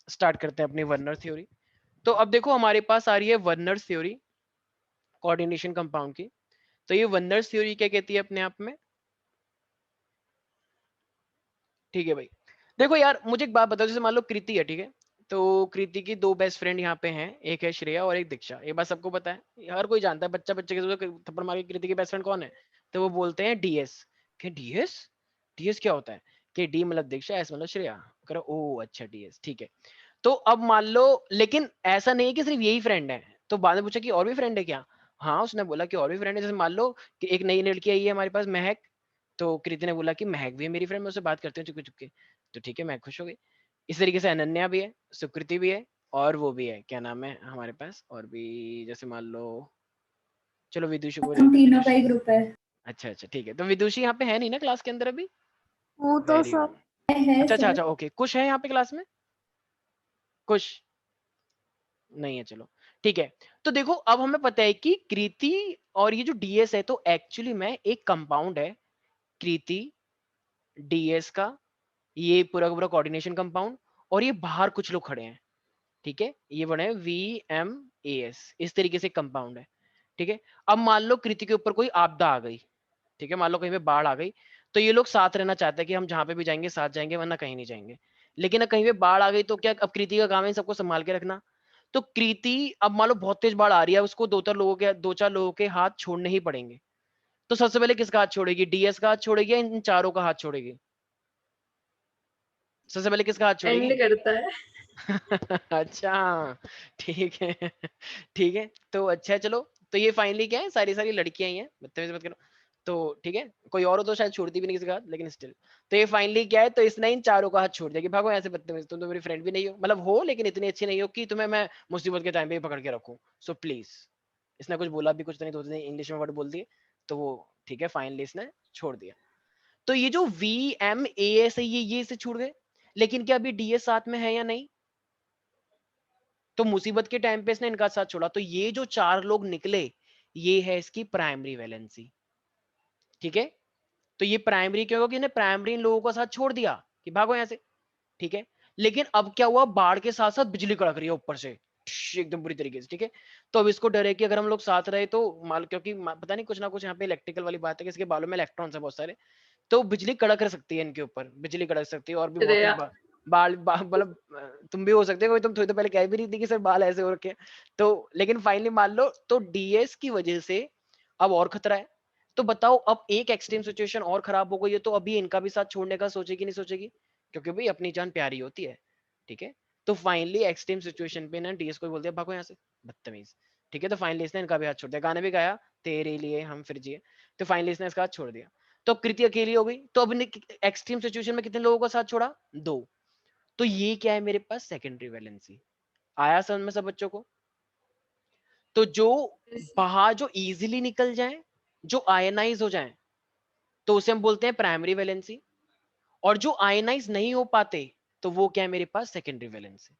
Start करते हैं अपनी वर्नर थ्योरी। तो अब देखो हमारे पास आ रही है वर्नर थ्योरी कोऑर्डिनेशन कंपाउंड की। तो ये वर्नर थ्योरी क्या कहती है अपने आप में? ठीक है भाई, देखो यार मुझे एक बात बताओ, जैसे मान लो कृति है, ठीक है, तो कृति की दो बेस्ट फ्रेंड यहाँ पे हैं, एक है श्रेया और एक दीक्षा, ये बात सबको पता है, ये हर कोई जानता है, बच्चा बच्चे के थप्पड़ मार के कृति की बेस्ट फ्रेंड कौन है, तो वो बोलते हैं डीएस। क्या डीएस? डीएस क्या होता है? कि डी मतलब दीक्षा, एस मतलब श्रेया। करो ओ अच्छा डीएस, ठीक है। तो अब मान लो, लेकिन ऐसा नहीं है कि सिर्फ यही फ्रेंड है, तो बाद में पूछा कि और भी फ्रेंड है क्या? हाँ उसने बोला कि और भी फ्रेंड है, जैसे मान लो कि एक नई लड़की आई है हमारे पास, महक, तो कृति ने बोला कि महक भी है मेरी फ्रेंड, मैं उससे बात करती हूँ चुपके चुपके, तो ठीक है, महक खुश हो गई। इस तरीके से अनन्या भी है, सुकृति भी है, और वो भी है, क्या नाम है हमारे पास और भी, जैसे मान लो, चलो विदुषी को ले हम लेते हैं, तीनों का विदुषी। ही ग्रुप है। अच्छा अच्छा ठीक है, तो विदुषी यहाँ पे है नहीं ना क्लास के अंदर अभी? वो तो वेरी गुड। सब है अच्छा अच्छा सर। अच्छा ओके, कुछ है यहाँ पे क्लास में? कुछ नहीं है, चलो ठीक है। तो देखो अब हमें पता है कि कृति और ये जो डीएस है, तो एक्चुअली में एक कंपाउंड है, कृति डीएस का, ये पूरा का पूरा कोऑर्डिनेशन कंपाउंड, और ये बाहर कुछ लोग खड़े हैं, ठीक है, ये बने वी एम ए एस, इस तरीके से कंपाउंड है, ठीक है। अब मान लो कृति के ऊपर कोई आपदा आ गई, ठीक है, मान लो कहीं पे बाढ़ आ गई, तो ये लोग साथ रहना चाहते हैं कि हम जहां पे भी जाएंगे साथ जाएंगे, वरना कहीं नहीं जाएंगे। लेकिन कहीं पे बाढ़ आ गई तो क्या, अब कृति का काम है इन सबको संभाल के रखना। तो कृति, अब मान लो बहुत तेज बाढ़ आ रही है, उसको दो चार लोगों के हाथ छोड़ने ही पड़ेंगे, तो सबसे पहले किसका हाथ छोड़ेगी? डीएस का हाथ छोड़ेगी या इन चारों का हाथ छोड़ेगी? सबसे पहले किसका हाथ एंड छोड़ेगी? करता है। अच्छा ठीक है, ठीक है, तो अच्छा चलो, तो ये फाइनली क्या है, सारी सारी लड़कियां ही हैं, बदतमीजी मत करो। तो ठीक है, कोई और हो तो शायद छोड़ती भी नहीं किसी का हाथ, लेकिन स्टिल, तो ये फाइनली क्या है, तो इसने इन चारों का हाथ छोड़ दिया कि भागो ऐसे बदतमीज, तुम तो मेरी फ्रेंड भी नहीं हो, मतलब हो लेकिन इतनी अच्छी नहीं हो कि तुम्हें मैं मुसीबत के टाइम पे ही पकड़ के रखूं, सो प्लीज। इसने कुछ बोला भी कुछ तो नहीं, दो तीन इंग्लिश में वर्ड बोल दिए, तो वो ठीक है, फाइनली इसने छोड़ दिया। तो ये जो वी एम ए एस है, ये इसे छूट गए, लेकिन क्या अभी डीएस साथ में है या नहीं? तो मुसीबत के टाइम पे इसने इनका साथ छोड़ा, तो ये जो चार लोग निकले, ये है इसकी प्राइमरी वैलेंसी, ठीक है। तो ये प्राइमरी क्यों होगा कि इन्हें प्राइमरी इन लोगों का साथ छोड़ दिया कि भागो यहां से, ठीक है। लेकिन अब क्या हुआ, बाढ़ के साथ साथ बिजली कड़क रही है ऊपर से, एकदम बुरी तरीके से, ठीक है। तो अब इसको डर है कि अगर हम लोग साथ रहे तो माल, क्योंकि पता नहीं कुछ ना कुछ यहाँ पे इलेक्ट्रिकल वाली बात है कि इसके बालों में इलेक्ट्रॉन्स है बहुत सारे, तो बिजली कड़क सकती है इनके ऊपर, बिजली कड़क सकती है, और भी बहुत कुछ श्रेया। मतलब तुम भी हो सकते हो, तुम थोड़ी देर पहले कह भी रही थी कि सर बाल ऐसे हो रखे हैं। तो लेकिन फाइनली मान लो, तो डीएस की वजह से अब और खतरा है। तो बताओ, अब एक एक्सट्रीम सिचुएशन और खराब हो गई है, तो अभी इनका भी साथ छोड़ने का सोचेगी नहीं सोचेगी? क्योंकि भाई अपनी जान प्यारी होती है, ठीक है। तो फाइनली एक्सट्रीम सिचुएशन पे ना डीएस को बोल दिया भागो यहाँ से, बदतमीज, ठीक है। तो फाइनली इसने इनका भी हाथ छोड़ दिया, गाने भी गाया तेरे लिए हम फिर जिए, तो फाइनली इसने इसका हाथ छोड़ दिया। तो कृति अकेली हो गई, तो अब एक्सट्रीम सिचुएशन में कितने लोगों का साथ छोड़ा? दो। तो ये क्या है मेरे पास, सेकेंडरी वैलेंसी। आया समझ में सब बच्चों को? तो जो बाहर जो इजीली निकल जाए, जो आयनाइज हो जाए, तो उसे हम बोलते हैं प्राइमरी वैलेंसी, और जो आयनाइज नहीं हो पाते, तो वो क्या है मेरे पास, सेकेंडरी वैलेंसी,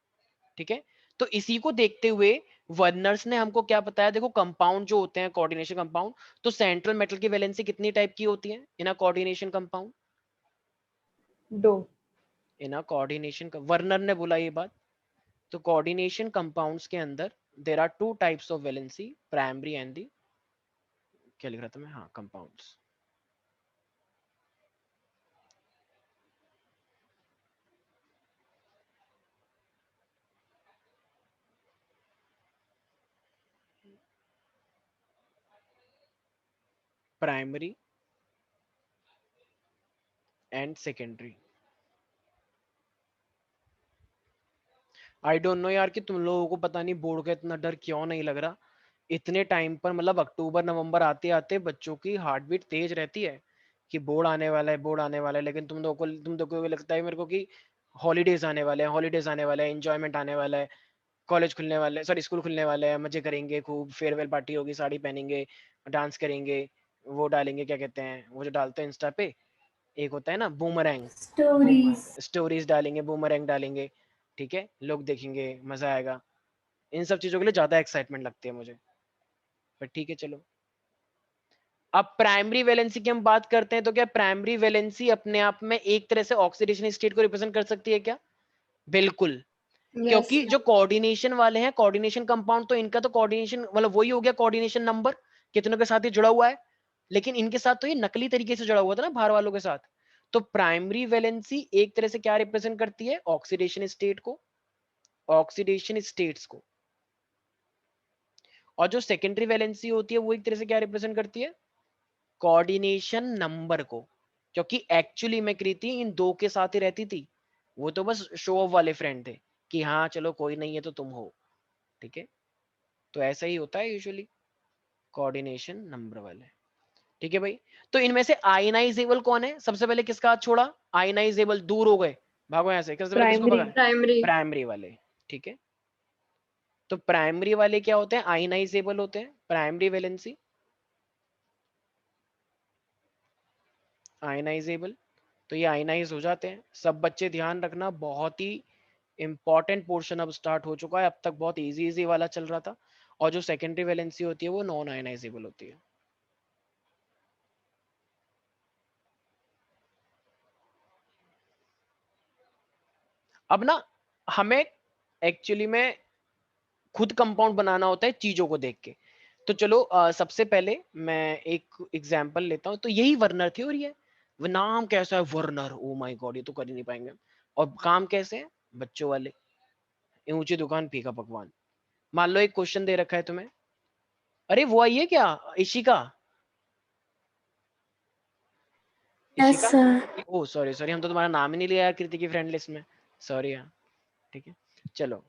ठीक है। तो इसी को देखते हुए वर्नर्स ने हमको क्या बताया, देखो कंपाउंड जो होते हैं कोऑर्डिनेशन कंपाउंड, तो सेंट्रल मेटल की वैलेंसी कितनी टाइप की होती है इन अ कोऑर्डिनेशन कंपाउंड? दो। इन अ कोऑर्डिनेशन, वर्नर ने बोला ये बात। तो कोऑर्डिनेशन कंपाउंड्स के अंदर there are two types of valency, primary and the, क्या लिख रहा था मैं, हाँ, compounds. Primary and secondary. I don't know यार कि तुम लोगों को पता नहीं बोर्ड का इतना डर क्यों नहीं लग रहा। इतने टाइम पर, मतलब अक्टूबर नवंबर आते आते बच्चों की हार्ट बीट तेज रहती है कि बोर्ड आने वाला है, बोर्ड आने वाला है, लेकिन तुम लोगों को लगता है मेरे को कि हॉलीडेज आने वाले हैं, हॉलीडेज आने वाले हैं, एंजॉयमेंट आने वाला है, कॉलेज खुलने वाले, सॉरी स्कूल खुलने वाले हैं, मजे करेंगे खूब, फेयरवेल पार्टी होगी, साड़ी पहनेंगे, डांस करेंगे, वो डालेंगे, क्या कहते हैं वो जो डालते हैं इंस्टा पे, एक होता है ना बूमरैंग, बूम स्टोरीज। स्टोरीज डालेंगे, बूमरैंग डालेंगे, ठीक है, लोग देखेंगे, मजा आएगा। इन सब चीजों के लिए ज्यादा एक्साइटमेंट लगती है मुझे, पर ठीक है चलो। अब प्राइमरी वैलेंसी की हम बात करते हैं, तो क्या प्राइमरी वैलेंसी अपने आप में एक तरह से ऑक्सीडेशन स्टेट को रिप्रेजेंट कर सकती है क्या? बिल्कुल। क्योंकि जो कोऑर्डिनेशन वाले हैं, कोऑर्डिनेशन कंपाउंड, तो इनका तो कोऑर्डिनेशन मतलब वही हो गया कोऑर्डिनेशन नंबर, कितनों के साथ ये जुड़ा हुआ है, लेकिन इनके साथ तो ये नकली तरीके से जुड़ा हुआ था ना बाहर वालों के साथ। तो प्राइमरी वैलेंसी एक तरह से क्या रिप्रेजेंट करती है, ऑक्सीडेशन स्टेट को, ऑक्सीडेशन स्टेट्स को, और जो सेकेंडरी वैलेंसी होती है वो एक तरह से क्या रिप्रेजेंट करती है, कोऑर्डिनेशन नंबर को, क्योंकि एक्चुअली में कृति इन दो के साथ ही रहती थी, वो तो बस शो ऑफ वाले फ्रेंड थे कि हाँ चलो कोई नहीं है तो तुम हो, ठीक है। तो ऐसा ही होता है यूजुअली कोऑर्डिनेशन नंबर वाले, ठीक है भाई। तो इनमें से आयनाइजेबल कौन है, सबसे पहले किसका हाथ छोड़ा, आयनाइजेबल, दूर हो गए, भागो यहाँ से, सबसे पहले किसको प्राइमरी। भगाए, प्राइमरी। प्राइमरी वाले, ठीक है। तो प्राइमरी वाले क्या होते हैं, आयनाइजेबल होते हैं, प्राइमरी वैलेंसी आयनाइजेबल, तो ये आयनाइज हो जाते हैं। सब बच्चे ध्यान रखना, बहुत ही इंपॉर्टेंट पोर्शन अब स्टार्ट हो चुका है, अब तक बहुत इजी इजी वाला चल रहा था, और जो सेकेंडरी वैलेंसी होती है वो नॉन आयनाइजेबल होती है। अब ना हमें एक्चुअली में खुद कंपाउंड बनाना होता है चीजों को देख के। तो चलो सबसे पहले मैं एक एग्जांपल लेता हूँ। तो यही वर्नर थ्योरी है, वो नाम कैसा है वर्नर, ओ माय गॉड, ये तो कर ही नहीं पाएंगे। और काम कैसे है, बच्चों वाले, ऊंची दुकान फीका पकवान। मान लो एक क्वेश्चन दे रखा है तुम्हें, अरे वो आई है क्या, इशिका, यस इशिका, सर। ओ सॉरी सॉरी, हम तो तुम्हारा नाम ही नहीं लिया यार कृति की फ्रेंड लिस्ट में, सॉरी यार, ठीक है। चलो,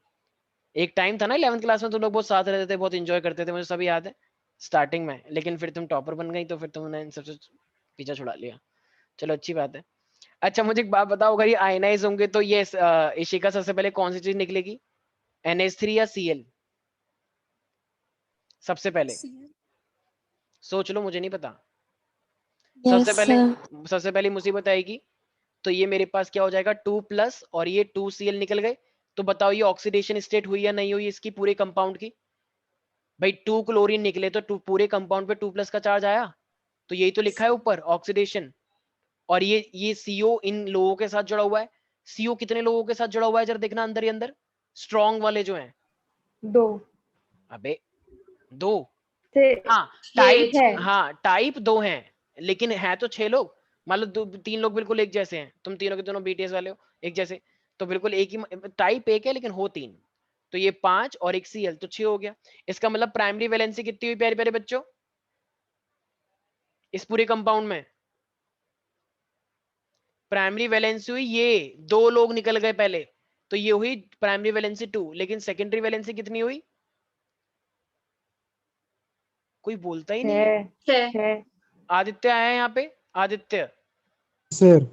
एक टाइम था ना 11th क्लास में तुम लोग बहुत साथ रहते थे, बहुत एंजॉय करते थे, मुझे सब याद है स्टार्टिंग में, लेकिन फिर तुम टॉपर बन गई तो फिर तुमने इन सबसे पीछा छुड़ा लिया। चलो अच्छी बात है। अच्छा मुझे एक बात बताओ, अगर ये आयनाइज होंगे तो ये इशिका सबसे पहले कौन सी चीज निकलेगी, NH3 या Cl, सबसे पहले सोच लो, मुझे नहीं पता। यस सबसे पहले, सर। सबसे पहली मुसीबत आएगी, तो ये मेरे पास क्या हो जाएगा 2+ और ये 2Cl निकल गए। तो बताओ ये ऑक्सीडेशन स्टेट हुई या नहीं हुई इसकी पूरे कंपाउंड की, भाई 2 क्लोरीन निकले तो पूरे कंपाउंड पे 2+ का चार्ज आया, तो यही तो लिखा है ऊपर ऑक्सीडेशन। और ये CO इन लोगों के साथ जुड़ा हुआ है, CO कितने लोगों के साथ जुड़ा हुआ है जरा देखना अंदर ही अंदर, स्ट्रॉन्ग वाले जो हैं, 2 अबे 2, से हाँ टाइप, 6 है। हाँ टाइप 2 हैं, लेकिन है तो 6 लोग, मान लो 3 लोग बिल्कुल एक जैसे हैं, तुम तीनों के दोनों BTS वाले हो एक जैसे, तो बिल्कुल एक ही टाइप एक है लेकिन हो 3, तो ये 5 और एक Cl तो 6 हो गया। इसका मतलब प्राइमरी वैलेंसी कितनी हुई प्यारे प्यारे बच्चों इस पूरे कंपाउंड में, प्राइमरी वैलेंसी हुई ये 2 लोग निकल गए पहले, तो ये हुई प्राइमरी वैलेंसी 2, लेकिन सेकेंडरी वैलेंसी कितनी हुई, कोई बोलता ही नहीं है। 6 आदित्य आया है यहाँ पे, आदित्य, सर।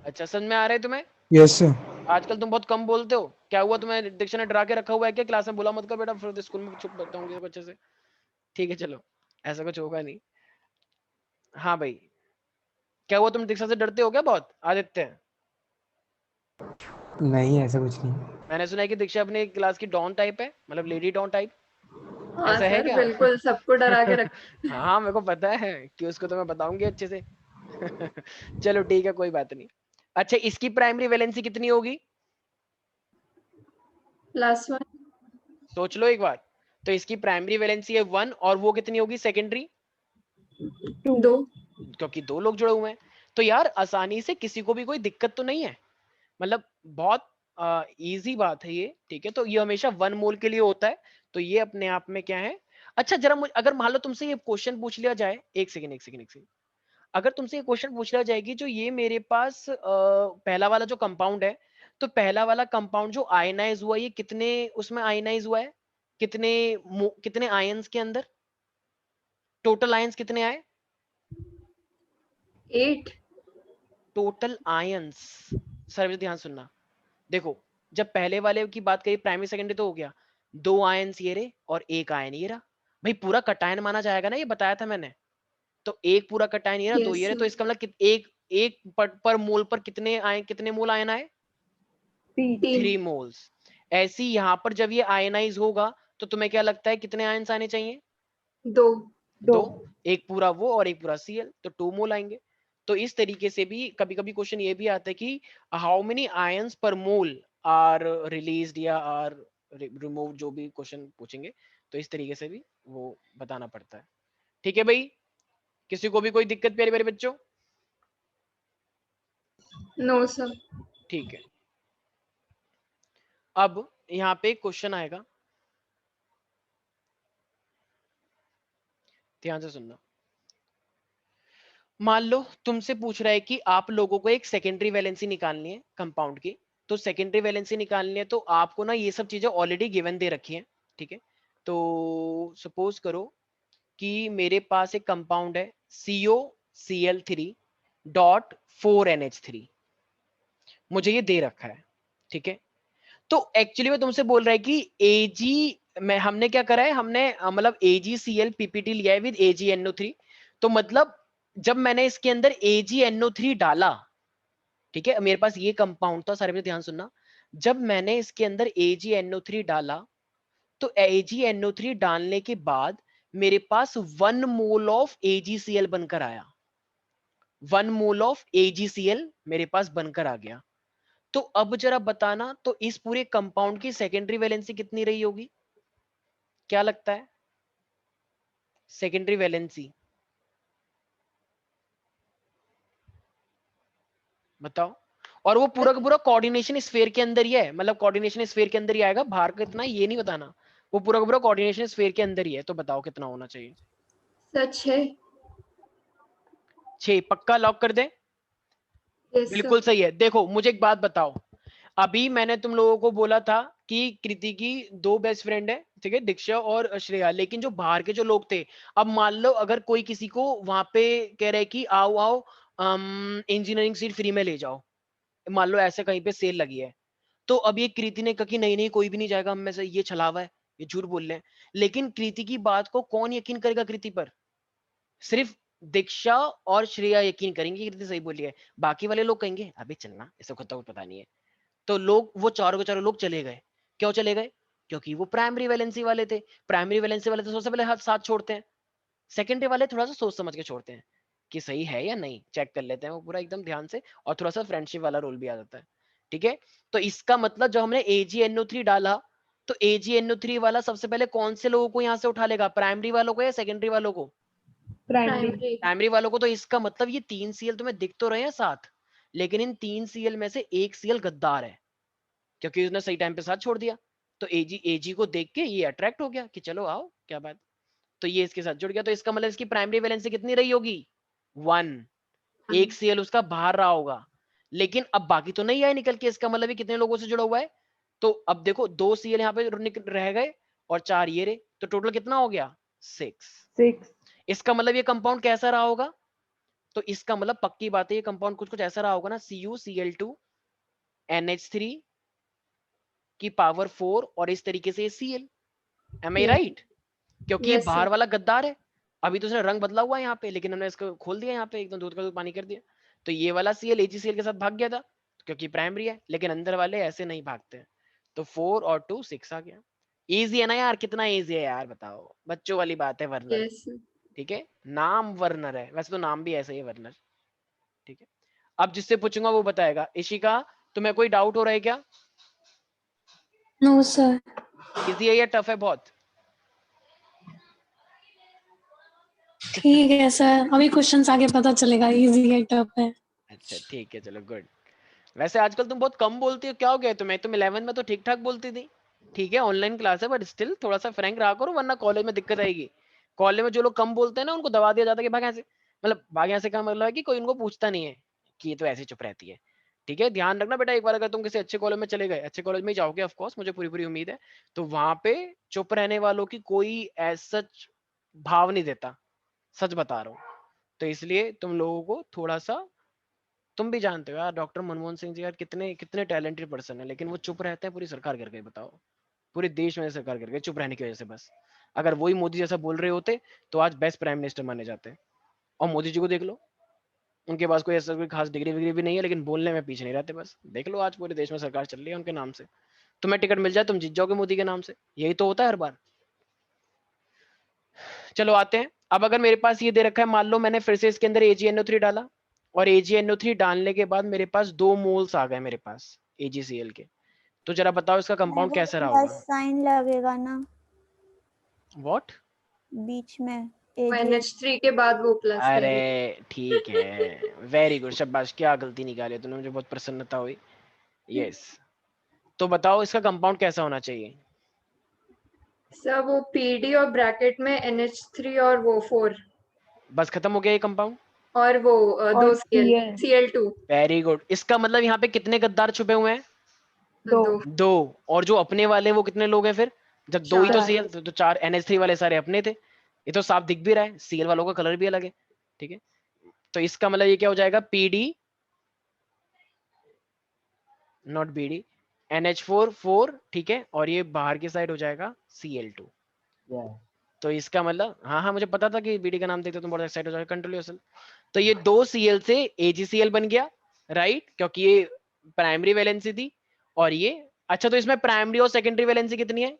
अच्छा समझ में आ रहा है तुम्हें, यस सर। आजकल तुम बहुत कम बोलते हो, क्या हुआ तुम्हें, दीक्षा ने डरा के रखा हुआ है क्या क्लास में, बोला मत कर बेटा, फिर स्कूल में चुप बताऊंगी सबको अच्छे से, ठीक है चलो, ऐसा कुछ होगा नहीं। हाँ भाई, क्या हुआ, तुम दीक्षा से डरते हो क्या बहुत आदित्य, नहीं ऐसा कुछ नहीं। मैंने सुना है कि दीक्षा अपने क्लास की डॉन टाइप है, मतलब लेडी डॉन टाइप, हाँ ऐसा है सर, क्या बिल्कुल सबको डरा के रख। हाँ मेरे को पता है कि उसको तो मैं बताऊंगी अच्छे से चलो ठीक है कोई बात नहीं। अच्छा इसकी प्राइमरी वैलेंसी कितनी होगी, +1। सोच लो एक बार। तो इसकी प्राइमरी वैलेंसी है 1, और वो कितनी होगी सेकेंडरी, 2। क्योंकि 2 लोग जुड़े हुए हैं। तो यार आसानी से किसी को भी कोई दिक्कत तो नहीं है, मतलब बहुत इजी बात है ये, ठीक है। तो ये हमेशा 1 मोल के लिए होता है, तो ये अपने आप में क्या है। अच्छा जरा मुझे, अगर मान लो तुमसे ये क्वेश्चन पूछ लिया जाए, एक सेकंड एक सेकंड एक सेकंड, अगर तुमसे ये क्वेश्चन पूछ लिया जाए कि जो ये मेरे पास पहला वाला जो कंपाउंड है, तो पहला वाला कंपाउंड जो आयनाइज हुआ, ये कितने उसमें आयनाइज हुआ है, कितने कितने आयंस के अंदर, टोटल आयंस कितने आए, 8। टोटल आयंस, सर ध्यान सुनना, देखो जब पहले वाले की बात करी प्राइमरी सेकेंडरी तो हो गया, 2 आयंस ये रहे और 1 आयन ये रहा, भाई पूरा कटायन माना जाएगा ना, ये बताया था मैंने। तो एक पूरा कटायन ये रहा, 2 यस ये रहे, तो सर। इसका मतलब एक एक पर मोल पर कितने आयन, कितने मोल आयन आए, 3 3। 3 मोल्स। ऐसी यहाँ पर जब ये आयनाइज होगा, तो तुम्हें क्या लगता है कितने आयंस आने चाहिए, 2। 2 दो, एक पूरा वो और एक पूरा Cl, तो 2 मोल आएंगे। तो इस तरीके से भी कभी कभी क्वेश्चन ये भी आता है कि हाउ मेनी आयंस पर मोल आर रिलीज्ड या आर रिमूव, जो भी क्वेश्चन पूछेंगे तो इस तरीके से भी वो बताना पड़ता है। ठीक है भाई, किसी को भी कोई दिक्कत प्यारे प्यारे बच्चों? No sir. ठीक है, अब यहाँ पे क्वेश्चन आएगा, ध्यान से सुनना। मान लो तुमसे पूछ रहा है कि आप लोगों को एक सेकेंडरी वैलेंसी निकालनी है कंपाउंड की। तो सेकेंडरी वैलेंसी निकालनी है तो आपको ना ये सब चीजें ऑलरेडी गिवन दे रखी हैं, ठीक है। तो सपोज करो कि मेरे पास एक कंपाउंड है COCl3 डॉट 4NH3, मुझे ये दे रखा है, ठीक है। तो एक्चुअली वो तुमसे बोल रहा है कि Ag में हमने क्या करा है, हमने मतलब AgCl PPT लिया है विद AgNO3। तो मतलब जब मैंने इसके अंदर AgNO3 डाला, ठीक है, मेरे पास ये कंपाउंड था, सारे पे ध्यान सुनना। जब मैंने इसके अंदर AgNO3 डाला तो AgNO3 डालने के बाद मेरे पास 1 मोल ऑफ AgCl बनकर आया, 1 मोल ऑफ AgCl मेरे पास बनकर आ गया। तो अब जरा बताना, तो इस पूरे कंपाउंड की सेकेंडरी वैलेंसी कितनी रही होगी? क्या लगता है सेकेंडरी वैलेंसी? बताओ। और वो पूरा का पूरा कोऑर्डिनेशन स्फीयर के अंदर ही है, मतलब कोऑर्डिनेशन स्फीयर के अंदर ही आएगा, बाहर का इतना ये नहीं बताना, वो पूरा का पूरा कोऑर्डिनेशन स्फीयर के अंदर ही है। तो बताओ कितना होना चाहिए? सर 6। 6 पक्का लॉक कर दे? यस बिल्कुल सर। सही है। देखो मुझे एक बात बताओ, अभी मैंने तुम लोगों को बोला था कि कृति की 2 बेस्ट फ्रेंड है, ठीक है, दीक्षा और श्रेया, लेकिन जो बाहर के जो लोग थे, अब मान लो अगर कोई किसी को वहां पे कह रहे कि आओ आओ इंजीनियरिंग सीट फ्री में ले जाओ, मान लो ऐसे कहीं पे सेल लगी है, तो अब ये कृति ने कहा कि नहीं नहीं कोई भी नहीं जाएगा हम में से, ये छलावा है, ये झूठ बोल रहे हैं। लेकिन कृति की बात को कौन यकीन करेगा कृति पर? सिर्फ दीक्षा और श्रेया यकीन करेंगे कृति सही बोली है, बाकी वाले लोग कहेंगे अभी चलना, इसको खुद तो पता नहीं है। तो लोग, वो चारों के चारों लोग चले गए। क्यों चले गए? क्योंकि वो प्राइमरी वैलेंसी वाले थे। प्राइमरी वैलेंसी वाले तो सबसे पहले हाथ साथ छोड़ते हैं, सेकेंडरी वाले थोड़ा सा सोच समझ के छोड़ते हैं कि सही है या नहीं, चेक कर लेते हैं वो पूरा एकदम ध्यान से, और थोड़ा सा फ्रेंडशिप वाला रोल भी आ जाता है, ठीक है। तो इसका मतलब जब हमने AgNO3 डाला, तो AgNO3 वाला सबसे पहले कौन से लोगों को यहाँ से उठा लेगा, प्राइमरी वालों को या सेकेंडरी वालों को? प्राइमरी। प्राइमरी। प्राइमरी वालों को। तो इसका मतलब ये 3 Cl तुम्हें दिख तो रहे हैं साथ, लेकिन इन 3 Cl में से एक Cl गद्दार है, क्योंकि उसने सही टाइम पे साथ छोड़ दिया। तो एजी को देख के ये अट्रैक्ट हो गया कि चलो आओ क्या बात, तो ये इसके साथ जुड़ गया। तो इसका मतलब इसकी प्राइमरी वैलेंसी कितनी रही होगी? 1। एक Cl उसका बाहर रहा होगा, लेकिन अब बाकी तो नहीं आए निकल के, इसका मतलब ये कितने लोगों से जुड़ा हुआ है? तो अब देखो 2 Cl यहाँ पे रह गए और 4 ये रहे, तो टोटल कितना हो गया? 6। 6। इसका मतलब ये कंपाउंड कैसा रहा होगा? तो इसका मतलब पक्की बात है ये कंपाउंड कुछ कुछ ऐसा रहा होगा ना, CuCl2 NH3 की पावर 4 और इस तरीके से Cl। एम आई Yes. राइट? क्योंकि ये Yes, बाहर sir. वाला गद्दार है, अभी तो उसने रंग बदला हुआ है यहाँ पे, लेकिन हमने इसको खोल दिया यहाँ पे एकदम दूध का दूध पानी कर दिया। तो ये वाला Cl AgCl के साथ भाग गया था क्योंकि प्राइमरी है, लेकिन अंदर वाले ऐसे नहीं भागते हैं। तो 4 और 2 6 आ गया। इजी है ना यार, कितना इजी है यार, बताओ, बच्चों वाली बात है। Werner, Yes, sir. ठीक है, नाम वर्नर है, वैसे तो नाम भी ऐसा ही है वर्नर, ठीक है। अब जिससे पूछूंगा वो बताएगा। इशिका, तुम्हें कोई डाउट हो रहा है क्या? No sir. इजी है या टफ है बहुत? ठीक है सर, अभी क्वेश्चंस आगे पता चलेगा इजी है टफ है। अच्छा ठीक है, चलो गुड। वैसे आजकल तुम बहुत कम बोलती हो, क्या हो गया तुम्हें? तुम 11 में तो ठीक ठाक बोलती थी। ठीक है ऑनलाइन क्लास है, बट स्टिल थोड़ा सा फ्रैंक रहा करो, वरना कॉलेज में दिक्कत आएगी। कॉलेज में जो लोग कम बोलते हैं ना उनको दबा दिया जाता है कि भाग यहाँ से, मतलब भाग यहाँ से का मतलब है कि कोई उनको पूछता नहीं है कि ये तो ऐसे चुप रहती है। ठीक है, ध्यान रखना बेटा, एक बार अगर तुम किसी अच्छे कॉलेज में चले गए, अच्छे कॉलेज में ही जाओगे ऑफ कोर्स, मुझे पूरी पूरी उम्मीद है, तो वहां पे चुप रहने वालों की कोई ऐसा भाव नहीं देता, सच बता रहा हूँ। तो इसलिए तुम लोगों को थोड़ा सा, तुम भी जानते हो यार डॉक्टर मनमोहन सिंह जी यार कितने कितने टैलेंटेड पर्सन है, लेकिन वो चुप रहते हैं पूरी सरकार करके। बताओ, पूरे देश में सरकार करके चुप रहने की वजह से बस। अगर वही मोदी जैसा बोल रहे होते तो आज बेस्ट प्राइम मिनिस्टर माने जाते। और मोदी जी को देख लो, उनके पास कोई ऐसा कोई खास डिग्री विग्री भी नहीं है, लेकिन बोलने में पीछे नहीं रहते। बस देख लो आज पूरे देश में सरकार चल रही है उनके नाम से। तुम्हें टिकट मिल जाए तुम जीत जाओगे मोदी के नाम से, यही तो होता है हर बार। चलो आते हैं। अब अगर मेरे पास ये दे रखा है, मान लो मैंने फिर से इसके अंदर AgNO3 डाला, और AgNO3 डालने के बाद मेरे पास 2 मोल्स आ गए मेरे पास AgCl के। तो जरा बताओ इसका कंपाउंड कैसा रहा होगा? साइन लगेगा ना व्हाट? बीच में NH3 के बाद वो प्लस लगेगा। अरे ठीक है, वेरी गुड, शाबाश, क्या गलती निकाली तूने, मुझे बहुत प्रसन्नता हुई। यस, तो बताओ इसका कंपाउंड कैसा होना चाहिए? सर वो PD और ब्रैकेट में NH3 और वो 4 बस खत्म हो गया ये कंपाउंड? और वो और 2 Cl, Cl2 वेरी गुड। इसका मतलब यहाँ पे कितने गद्दार छुपे हुए हैं? 2 2 2। और जो अपने वाले वो कितने लोग हैं फिर? जब 2 ही तो 4 सीएल, तो 4 NH3 वाले सारे अपने थे। ये तो साफ दिख भी रहा है, सीएल वालों का कलर भी अलग है। ठीक है, तो इसका मतलब ये क्या हो जाएगा? PD नॉट BD, NH4 4, ठीक है, और ये बाहर की साइड हो जाएगा Cl2। तो इसका मतलब, हाँ हाँ मुझे पता था कि BD का नाम देखते तुम बहुत एक्साइट हो जाओगे, कंट्रोल योरसेल्फ। तो ये 2 Cl से AgCl बन गया, राइट, क्योंकि ये प्राइमरी वैलेंसी थी। और ये अच्छा, तो इसमें प्राइमरी और सेकेंडरी वैलेंसी कितनी है?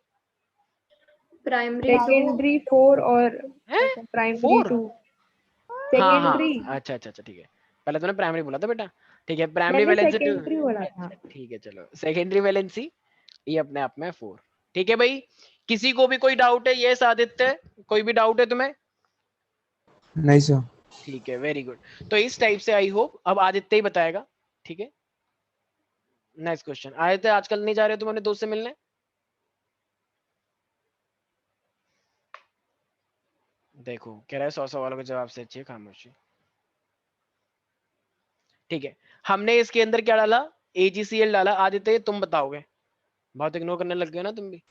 प्राइमरी सेकेंडरी 4 और हैं? प्राइमरी 4? 2 हाँ हाँ, सेकेंडरी अच्छा अच्छा अच्छा, ठीक है, पहले तूने प्राइमरी बोला था बेटा। ठीक है, प्राइमरी मैंने वैलेंसी 2। सेकेंडरी बोला था। ठीक है, चलो, सेकेंडरी वैलेंसी ये अपने आप में 4। ठीक है भाई, किसी को भी कोई डाउट है? ये आदित्य, कोई भी डाउट है तुम्हें? नहीं सर। ठीक है, वेरी गुड। तो इस टाइप से आई होप अब आदित्य ही बताएगा। ठीक है, नेक्स्ट क्वेश्चन। आदित्य आजकल नहीं जा रहे हो तुम अपने दोस्त से मिलने? देखो कह रहा है 100 सवालों के जवाब से अच्छी है खामोशी। ठीक है, हमने इसके अंदर क्या डाला? AgCl डाला। आदित्य तुम बताओगे, बहुत इग्नोर करने लग गए ना तुम भी।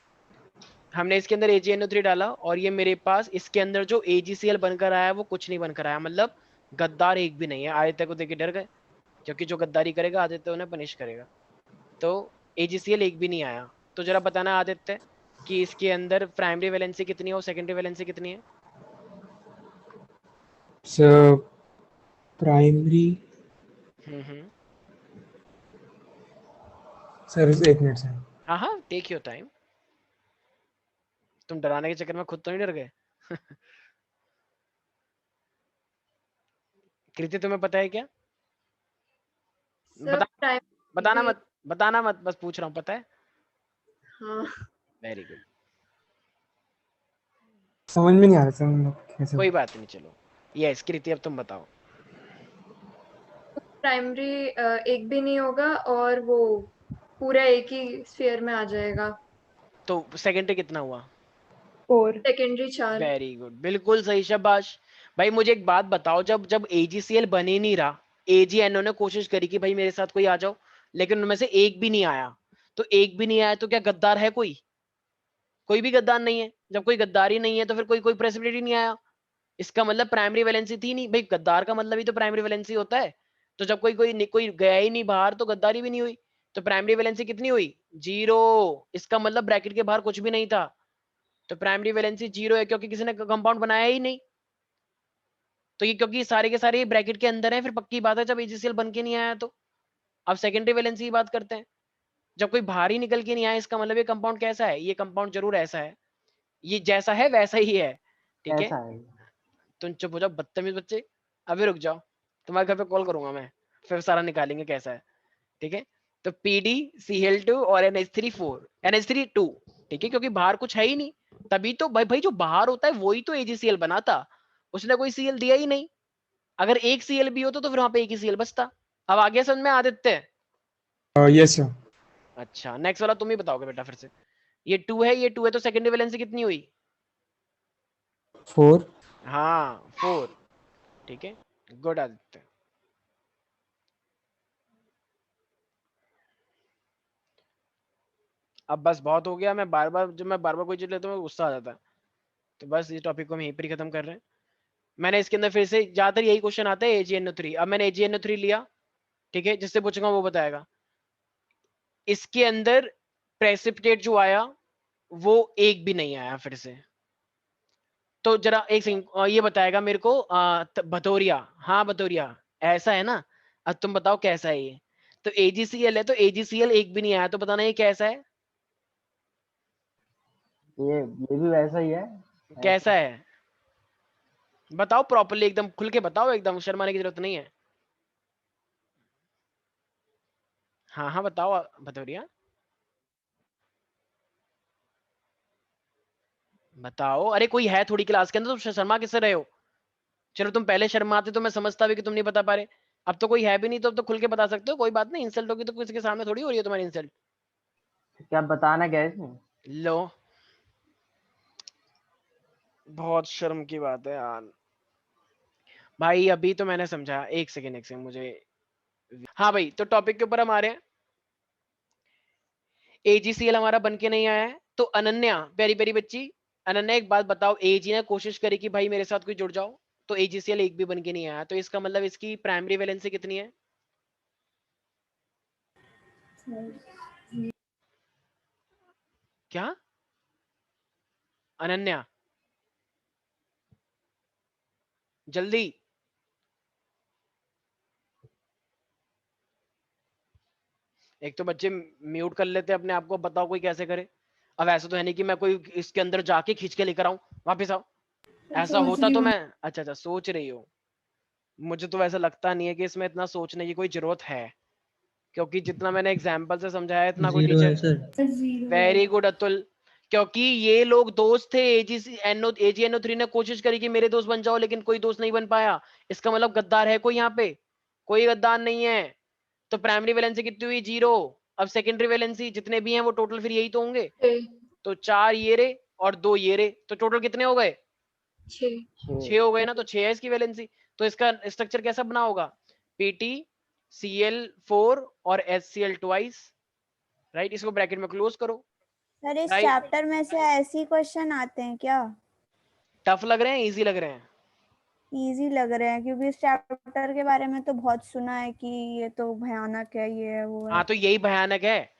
हमने इसके अंदर AgNO3 डाला, और ये मेरे पास इसके अंदर जो AgCl बनकर आया वो कुछ नहीं बनकर आया, मतलब गद्दार एक भी नहीं है। आदित्य को देख के डर गए, क्योंकि जो गद्दारी करेगा आदित्य उन्हें पनिश करेगा। तो AgCl एक भी नहीं आया। तो जरा बताना आदित्य कि इसके अंदर प्राइमरी वैलेंसी कितनी है और सेकेंडरी वैलेंसी कितनी है? सर प्राइमरी, हम्म, सर 1 मिनट सर। हाँ हाँ, टेक योर टाइम। तुम डराने के चक्कर में खुद तो नहीं डर गए? कृति तुम्हें पता है क्या? सर बता, बताना प्राइमरी मत, बताना मत, बस पूछ रहा हूँ, पता है? हाँ वेरी गुड, समझ में नहीं आ रहा सर, मतलब कैसे। कोई बात नहीं, चलो। यस कृति, अब तुम बताओ। प्राइमरी एक भी नहीं होगा और वो पूरा एक ही स्फीयर में आ जाएगा। तो सेकेंडरी कितना हुआ? 4 सेकेंडरी 4 वेरी गुड, बिल्कुल सही, शाबाश। भाई मुझे एक बात बताओ, जब जब AgCl बन ही नहीं रहा, AgNO ने कोशिश करी कि भाई मेरे साथ कोई आ जाओ, लेकिन उनमें से एक भी नहीं आया। तो एक भी नहीं आया तो क्या गद्दार है कोई? कोई भी गद्दार नहीं है। जब कोई गद्दार ही नहीं है तो फिर कोई कोई प्रेसिपिटेट ही नहीं आया। इसका मतलब प्राइमरी वैलेंसी थी नहीं भाई, गद्दार का मतलब ही तो प्राइमरी वैलेंसी होता है। तो जब कोई कोई कोई गया ही नहीं बाहर तो गद्दारी भी नहीं हुई। तो प्राइमरी वैलेंसी कितनी हुई? 0। इसका मतलब ब्रैकेट के बाहर कुछ भी नहीं था, तो प्राइमरी वैलेंसी 0 है, क्योंकि किसी ने कंपाउंड बनाया ही नहीं। तो ये क्योंकि सारे के सारे ब्रैकेट के अंदर है, फिर पक्की बात है जब AgCl बन के नहीं आया तो। अब सेकेंडरी वैलेंसी की बात करते हैं। जब कोई बाहर ही निकल के नहीं आया, इसका मतलब ये कंपाउंड कैसा है? ये कंपाउंड जरूर ऐसा है, ये जैसा है वैसा ही है। ठीक है, तुम चुप हो जाओ बदतमीज बच्चे, अभी रुक जाओ, तुम्हारे घर पे कॉल करूंगा मैं, फिर सारा निकालेंगे कैसा है। ठीक है, तो PD Cl2 और NH3 4 NH3 2, ठीक है, क्योंकि बाहर कुछ है ही नहीं। तभी तो भाई जो बाहर होता है वही तो AgCl बनाता, उसने कोई Cl दिया ही नहीं। अगर एक Cl भी होता तो फिर वहां पे एक ही Cl बचता। अब आगे समझ में आदित्य? Yes sir. अच्छा, नेक्स्ट वाला तुम ही बताओगे बेटा फिर से। ये 2 है, ये 2 है, तो सेकेंडरी वैलेंसी कितनी हुई? 4। हाँ 4। ठीक है, गुड आदित्य। अब बस बहुत हो गया, मैं बार बार कोई चीज लेता हूँ गुस्सा आ जाता है। तो बस इस टॉपिक को हम यहीं पर ही खत्म कर रहे हैं। मैंने इसके अंदर फिर से ज्यादातर यही क्वेश्चन आता है AgNO3। अब मैंने AgNO3 लिया, ठीक है, जिससे पूछूंगा वो बताएगा। इसके अंदर प्रेसिपिटेट जो आया वो एक भी नहीं आया फिर से। तो जरा एक सेकंड, ये बताएगा मेरे को भदौरिया, हाँ भदौरिया, ऐसा है ना? अब तुम बताओ कैसा है ये? तो AgCl है, तो AgCl एक भी नहीं आया, तो बताना ये कैसा है? ये भी वैसा ही है। कैसा है बताओ प्रॉपर्ली, एकदम खुल के बताओ, एकदम शर्माने की जरूरत नहीं है। हाँ हाँ बताओ भदौरिया। बताओ, अरे कोई है थोड़ी क्लास के अंदर, तुम शर्मा किससे रहे हो? चलो तुम पहले शर्माते तो मैं समझता भी कि तुम नहीं बता पा रहे, अब तो कोई है भी नहीं, तो अब तो खुल के बता सकते हो, कोई बात नहीं, इंसल्ट होगी तो किसी के सामने थोड़ी हो रही है तुम्हारी इंसल्ट। क्या बताना क्या है इसमें? लो, बहुत शर्म की बात है यार भाई, अभी तो मैंने समझा, एक सेकंड मुझे, हाँ भाई, तो टॉपिक के ऊपर हम आ रहे हैं। एजीसीएल हमारा बन के नहीं आया है, तो अनन्या, प्यारी प्यारी बच्ची, अनन्या एक बात बताओ, एजी ने कोशिश करी कि भाई मेरे साथ कोई जुड़ जाओ, तो एजीसीएल एक भी बन के नहीं आया, तो इसका मतलब इसकी प्राइमरी वैलेंसी कितनी है? क्या अनन्या, जल्दी, एक तो बच्चे म्यूट कर लेते हैं अपने आप को, बताओ कोई कैसे करे? अब ऐसा तो है नहीं कि मैं कोई इसके अंदर जाके खींच के लेकर आऊं, वापस आओ, ऐसा सोच होता रही तो हूँ। मैं, अच्छा सोच रही हो, मुझे तो वैसा लगता नहीं है कि इसमें इतना सोचने की कोई जरूरत है, क्योंकि जितना मैंने एग्जाम्पल से समझाया इतना कोई जीरो है teacher, sir. Very good Atul, क्योंकि ये लोग दोस्त थे, एजीएनओ3 ने कोशिश करी कि मेरे दोस्त बन जाओ, लेकिन कोई दोस्त नहीं बन पाया, इसका मतलब गद्दार है कोई यहाँ पे? कोई गद्दार नहीं है। तो प्राइमरी वैलेंसी कितनी हुई? 0। अब सेकेंडरी वैलेंसी जितने भी हैं वो टोटल फिर यही तो होंगे, 6 तो 4 ये रे और 2 ये रे, तो टोटल कितने हो गए? 6 6 हो गए ना, तो 6 है इसकी वैलेंसी। तो इसका स्ट्रक्चर कैसा बना होगा? पीटी Cl4 और HCl ट्वाइस, राइट, इसको ब्रैकेट में क्लोज करो। सर इस राइट, चैप्टर में से ऐसे ही क्वेश्चन आते हैं क्या? टफ लग रहे हैं, इजी लग रहे हैं? इजी लग रहे हैं, क्योंकि इस चैप्टर के बारे में तो बहुत सुना है कि ये तो भयानक है, ये है वो है। हाँ तो यही भयानक है,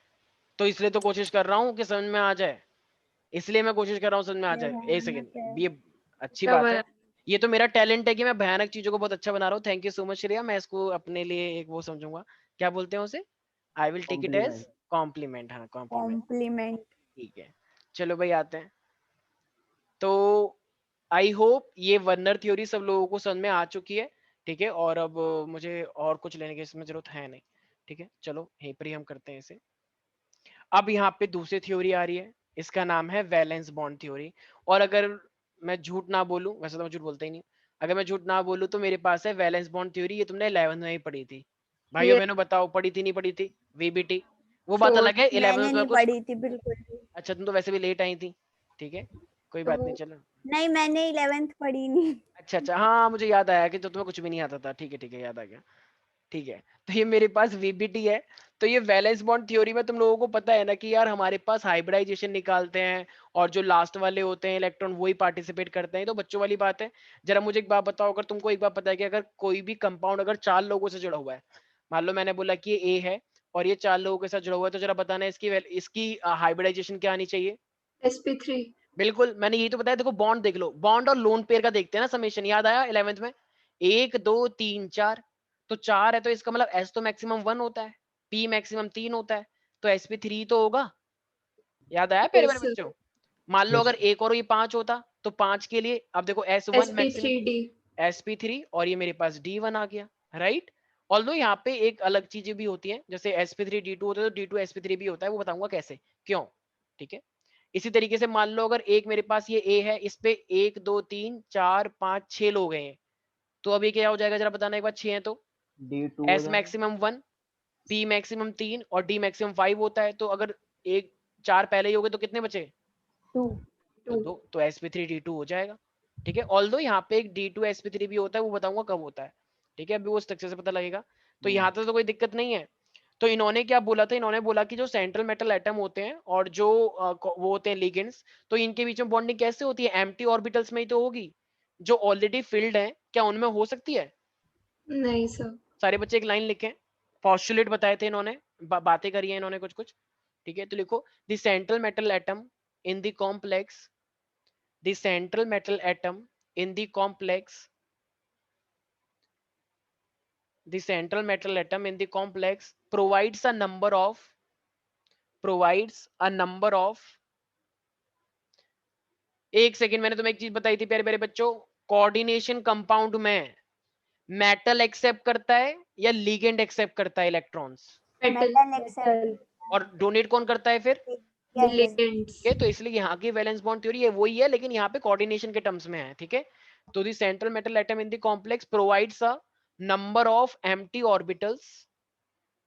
तो इसलिए तो कोशिश कर रहा हूँ कि समझ में आ जाए, इसलिए मैं कोशिश कर रहा हूँ समझ में आ ये जाए। एक भयानक है। सेकेंड, ये अच्छी क्या बात है, भयानक? ये तो मेरा टैलेंट है कि मैं भयानक चीजों को बहुत अच्छा बना रहा हूँ। Thank you so much Shreya, मैं इसको अपने लिए एक वो समझूंगा, क्या बोलते हैं उसे, I will take it as compliment. Compliment, हाँ कॉम्प्लीमेंट, कॉम्प्लीमेंट। ठीक है। चलो भाई आते हैं, तो आई होप ये वर्नर थ्योरी सब लोगों को समझ में आ चुकी है, ठीक है, और अब मुझे और कुछ लेने की इसमें जरूरत है नहीं, ठीक है, चलो यहीं पर ही हम करते हैं इसे। अब यहाँ पे दूसरी थ्योरी आ रही है, इसका नाम है वैलेंस बॉन्ड थ्योरी, और अगर मैं झूठ ना बोलूं, वैसे तो मैं झूठ बोलता ही नहीं, अगर मैं झूठ ना बोलूं तो मेरे पास है वैलेंस बॉन्ड थ्योरी, ये तुमने 11th में ही पढ़ी थी, भाइयों ये बहनों बताओ, पढ़ी थी नहीं पढ़ी थी? वीबीटी, वो बात फोर्थ अलग है, 11th में मैंने तुम्हें नहीं कुछ, पढ़ी थी बिल्कुल भी। अच्छा तुम तो वैसे भी लेट आई थी, ठीक है, कोई तो बात वो नहीं, चलो, नहीं, मैंने 11th पढ़ी नहीं। अच्छा हाँ मुझे याद आया कि तो तुम्हें कुछ भी नहीं आता था, ठीक है याद आ गया, ठीक है। तो ये मेरे पास वीबीटी है, तो ये वैलेंस बॉन्ड थ्योरी में तुम लोगों को पता है ना कि यार हमारे पास हाइब्रिडाइजेशन निकालते हैं, और जो लास्ट वाले होते हैं इलेक्ट्रॉन वही पार्टिसिपेट करते हैं, तो बच्चों वाली बात है। जरा मुझे एक बात बताओ, अगर तुमको एक बात पता है कि अगर कोई भी कंपाउंड अगर 4 लोगों से जुड़ा हुआ है, मान लो मैंने बोला कि ये ए है और ये 4 लोगों के साथ जुड़ा हुआ है, तो जरा बताना इसकी हाइब्रिडाइजेशन क्या आनी चाहिए? sp3 बिल्कुल, मैंने यही तो बताया, देखो बॉन्ड देख लो, बॉन्ड और लोन पेयर का देखते हैं ना, समेशन याद आया 11th में, 1 2 3 4, तो 4 है तो इसका मतलब S तो मैक्सिमम 1 होता है, P मैक्सिमम 3 होता है, तो sp3 तो होगा, याद आया प्यारे प्यारे yes बच्चों? मान लो यस अगर एक और ये 5 होता, तो 5 के लिए अब देखो S1 मैक्सिमम, sp3d sp3, और ये मेरे पास D1 आ गया, राइट। ऑल्दो यहाँ पे एक अलग चीजें भी होती हैं, जैसे sp3 D2 होता है तो D2 sp3 भी होता है, वो बताऊंगा कैसे, क्यों, ठीक है। इसी तरीके से मान लो अगर एक मेरे पास ये A है, इस पे 1 2 3 4 5 6 लोग हैं, तो अब ये क्या हो जाएगा, जरा बताना एक बार, 6 है तो D2 हो S जाएगा। मैक्सिमम 1, P मैक्सिमम 3 और D मैक्सिमम 5 होता है, तो अगर एक 4 पहले ही हो गए तो कितने बचे? 2। तो 2, तो sp3 D2 हो जाएगा, ठीक है। ऑल्दो यहाँ पे एक D2 sp3 भी होता है, वो बताऊंगा कब होता है, ठीक है, अभी वो स्ट्रक्चर से पता लगेगा। तो यहाँ तक तो कोई दिक्कत नहीं है। तो इन्होंने क्या बोला था, इन्होंने बोला कि जो सेंट्रल मेटल एटम होते हैं और जो वो होते हैं लिगेंड्स, तो इनके बीच में बॉन्डिंग कैसे होती है? एम्प्टी ऑर्बिटल्स में ही तो होगी, जो ऑलरेडी फिल्ड है, क्या उनमें हो सकती है? नहीं सर सारे बच्चे एक लाइन लिखें, पॉस्टुलेट बताए थे इन्होंने, बातें करी है इन्होंने कुछ कुछ, ठीक है, तो लिखो the central metal atom in the complex, the central metal atom in the complex, the central metal atom in the complex provides a number of, एक सेकेंड, मैंने तुम्हें एक चीज बताई थी प्यारे प्यारे बच्चों, कोऑर्डिनेशन कंपाउंड में मेटल एक्सेप्ट करता है या लिगेंड एक्सेप्ट करता है इलेक्ट्रॉन्स, मेटल मेटल एक्सेप्ट। और डोनेट कौन करता है फिर? Yes. लिगेंड्स ठीक है, तो इसलिए यहाँ की वैलेंस बॉन्ड थ्योरी है वही है, लेकिन यहाँ पे कोऑर्डिनेशन के टर्म्स में है। ठीक है, तो the central metal atom in the complex provides a number of empty orbitals,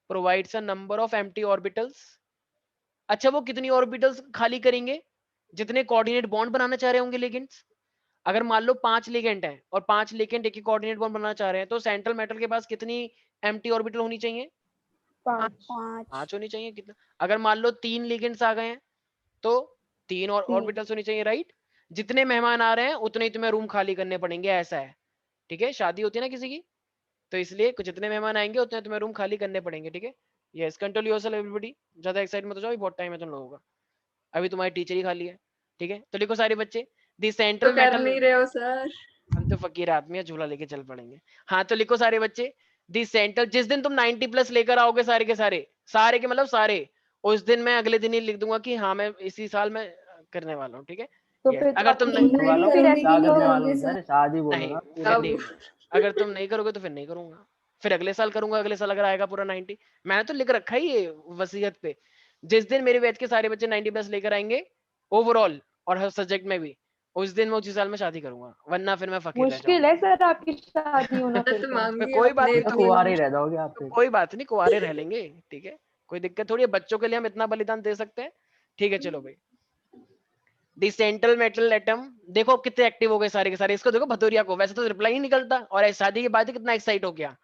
provides a number of empty orbitals. अच्छा, वो कितनी ऑर्बिटल्स खाली करेंगे? जितने कोऑर्डिनेट बॉन्ड बनाना चाह रहे होंगे लिगेंड्स। अगर मान लो 5 लिगेंड है और 5 लिगेंड एक ही कोऑर्डिनेट बॉन्ड बनाना चाह रहे हैं, तो सेंट्रल मेटल के पास कितनी एम्प्टी ऑर्बिटल होनी चाहिए? 5 5 5 होनी चाहिए। कितना? अगर मान लो 3 लिगेंड्स आ गए हैं तो 3 और 3 ऑर्बिटल्स होनी चाहिए, राइट? जितने मेहमान आ रहे हैं उतने ही तुम्हें रूम खाली करने पड़ेंगे, ऐसा है। ठीक है, शादी होती है ना किसी की, तो इसलिए कुछ जितने मेहमान आएंगे उतने तुम्हें रूम खाली करने पड़ेंगे। ठीक है, यस, कंट्रोल योरसेल्फ एवरीबॉडी, ज्यादा एक्साइट मत हो जाओ, बहुत टाइम है तुम लोगों का, अभी तुम्हारी टीचर ही खाली है। ठीक है, तो लिखो सारे बच्चे, दी तो सेंट्रल कर मेटल, नहीं रहे हो सर। हम तो फकीर आदमी है, झूला लेके चल पड़ेंगे। हाँ, तो लिखो सारे बच्चे, दी सेंट्रल, जिस दिन तुम 90 प्लस लेकर आओगे सारे के सारे, सारे के मतलब सारे, उस दिन मैं अगले दिन ही लिख दूंगा कि हाँ मैं इसी साल में करने वाला हूँ। ठीक है, तो yes, फिर अगर तुम नहीं, करने वाला हूँ, फिर क्या ऐसे करने वाला होंगे हूँ सर। सर? शादी बोलो नहीं ना फिर अब नहीं, अगर तुम नहीं करोगे तो फिर नहीं करूंगा, फिर अगले साल करूंगा, अगले साल अगर आएगा पूरा 90। मैंने तो लिख रखा ही है वसीयत पे, जिस दिन मेरे बैच के सारे बच्चे 90 प्लस लेकर आएंगे ओवरऑल और हर सब्जेक्ट में भी, उस दिन मैं उसी साल में शादी करूंगा, वरना फिर मैं फकीर रह मुश्किल जाऊंगा। है सर आपकी शादी होना फिर मत तो। मांगिए कोई बात अपने नहीं, तो तो कुंवारे ही रह जाओगे आप फिर। कोई बात नहीं, कुंवारे रह लेंगे। ठीक है, कोई दिक्कत थोड़ी है, बच्चों के लिए हम इतना बलिदान दे सकते हैं। ठीक है, चलो भाई, दी सेंट्रल मेटल एटम, देखो अब कितने एक्टिव हो गए सारे के सारे। इसको देखो भतोरिया को, वैसे तो रिप्लाई ही निकलता, और शादी के बाद ही कितना एक्साइट हो गया।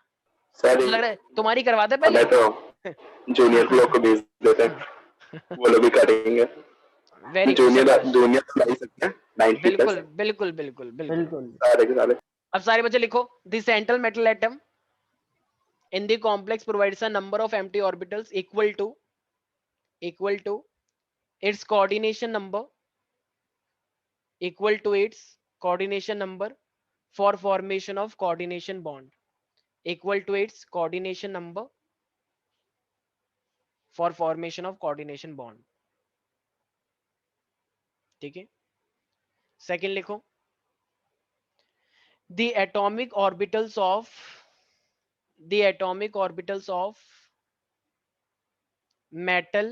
सर लग रहा है तुम्हारी करवाते पहले। हमें तो जूनियर लोग को भेज देते हैं, वो लोग भी करेंगे। वेरी गुड, जूनियर शाबाश, जूनियर तो ला ही सकते हैं 90 प्लस बिल्कुल बिल्कुल बिल्कुल बिल्कुल। बिल्कुल। सारे के सारे। अब सारे बच्चे लिखो, the central metal atom in the complex provides a number of empty orbitals equal to its coordination number, equal to its coordination number for formation of coordination bond, equal to its coordination number for formation of coordination bond. ठीक है, second लिखो, the atomic orbitals of metal,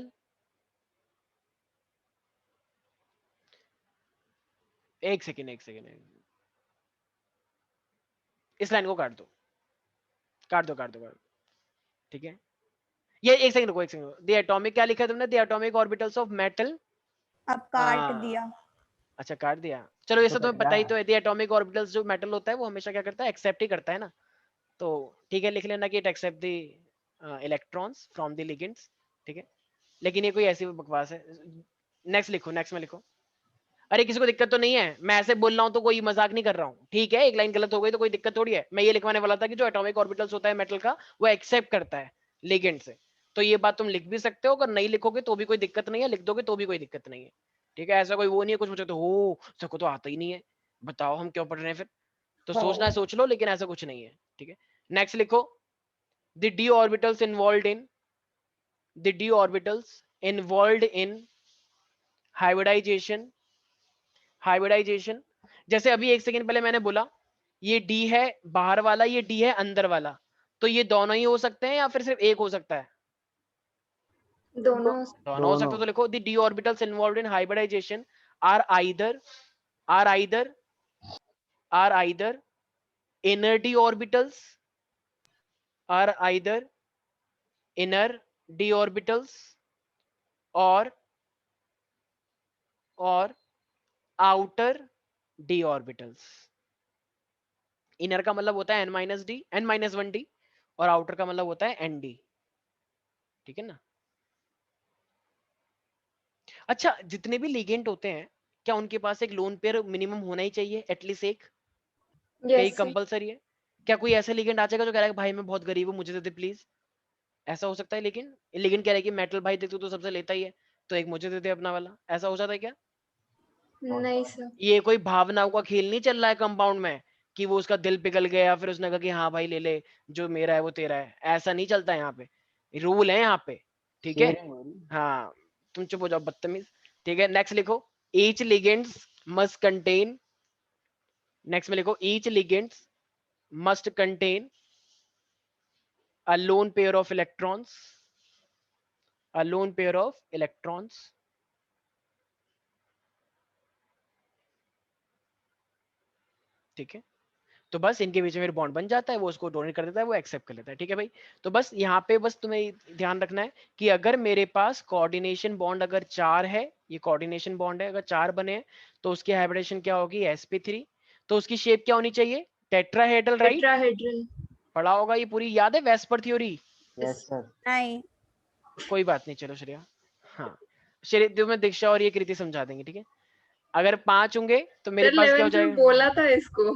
एक second, इस line को काट दो, ठीक है। ये एक सेकंड रुको, द एटॉमिक, क्या लिखा है तुमने? The atomic orbitals of metal, अब काट दिया। अच्छा काट दिया, चलो ये तो सब तुम्हें क्या पता ही है? तो है। द एटॉमिक ऑर्बिटल्स, जो मेटल होता है वो हमेशा क्या करता है? एक्सेप्ट ही करता है ना, तो ठीक है, लिख लेना कि it accept the electrons from the ligands. ठीक है, लेकिन ये कोई ऐसी बकवास है। नेक्स्ट लिखो, नेक्स्ट में लिखो। अरे किसी को दिक्कत तो नहीं है, मैं ऐसे बोल रहा हूँ तो कोई मजाक नहीं कर रहा हूँ, ठीक है? एक लाइन गलत हो गई तो कोई दिक्कत थोड़ी है। मैं ये लिखवाने वाला था कि जो एटॉमिक ऑर्बिटल्स होता है मेटल का, वो एक्सेप्ट करता है लिगेंड से। तो ये बात तुम लिख भी सकते हो, अगर नहीं लिखोगे तो भी कोई दिक्कत नहीं है, लिख दोगे तो भी कोई दिक्कत नहीं है। ठीक है, ऐसा कोई वो नहीं है कुछ मुझे तो हो सबको तो आता ही नहीं है, बताओ हम क्यों पढ़ रहे हैं फिर? तो सोचना है सोच लो, लेकिन ऐसा कुछ नहीं है। ठीक है, नेक्स्ट लिखो, the d orbitals involved in hybridization. जैसे अभी एक सेकंड पहले मैंने बोला ये डी है बाहर वाला, ये डी है अंदर वाला, तो ये दोनों ही हो सकते हैं या फिर सिर्फ एक हो सकता है? दोनों दोनों हो सकते हैं। तो लिखो, the d orbitals involved in hybridization are either inner d orbitals, are either inner d orbitals or outer d orbitals। Inner का मतलब होता है n-1d और आउटर का मतलब होता है nd। ठीक है ना? अच्छा, जितने भी लिगेंड होते हैं, क्या उनके पास एक लोन पेयर मिनिमम होना ही चाहिए, एटलीस्ट एक? क्या यस कंपलसरी है? क्या कोई ऐसा लिगेंड आ जाएगा जो कह रहा है भाई मैं बहुत गरीब हूँ, मुझे दे दे प्लीज? ऐसा हो सकता है? लेकिन लिगेंड कह रहा है कि मेटल भाई देख तू तो सबसे लेता ही है, तो एक मुझे दे दे अपना वाला। ऐसा हो जाता है क्या? नहीं सर। ये कोई भावनाओं का खेल नहीं चल रहा है कंपाउंड में, कि वो उसका दिल पिघल गया फिर उसने कहा कि हाँ भाई ले ले, जो मेरा है वो तेरा है। ऐसा नहीं चलता है यहाँ पे, रूल है यहाँ पे। ठीक है, शेयरिंग हो रही। हाँ, तुम चुप हो जाओ बदतमीज। ठीक है, नेक्स्ट लिखो, each ligands must contain, next में लिखो, each ligands must contain a lone pair of electrons, a lone pair of electrons ठीक है। तो बस इनके बीच में फिर बॉन्ड बन जाता है, वो उसको डोनेट कर देता है, वो एक्सेप्ट कर लेता है, ठीक है भाई। तो बस यहाँ पे बस तुम्हें ध्यान रखना है कि अगर मेरे पास कोऑर्डिनेशन बॉन्ड अगर 4 है, ये कोऑर्डिनेशन बॉन्ड है, अगर 4 बने हैं तो उसकी हाइब्रिडेशन क्या होगी, sp3। तो उसकी शेप क्या होनी चाहिए, टेट्राहेड्रल, राइट? टेट्राहेड्रल। पढ़ा होगा ये, पूरी याद है वेस्पर थ्योरी? Yes sir. नहीं, कोई बात नहीं, चलो श्रेया। हाँ, श्रेया तुम्हें दीक्षा और ये कृति समझा देंगे, ठीक है। अगर 5 होंगे तो मेरे सर पास क्या हो 11th में जाएगा, बोला था इसको।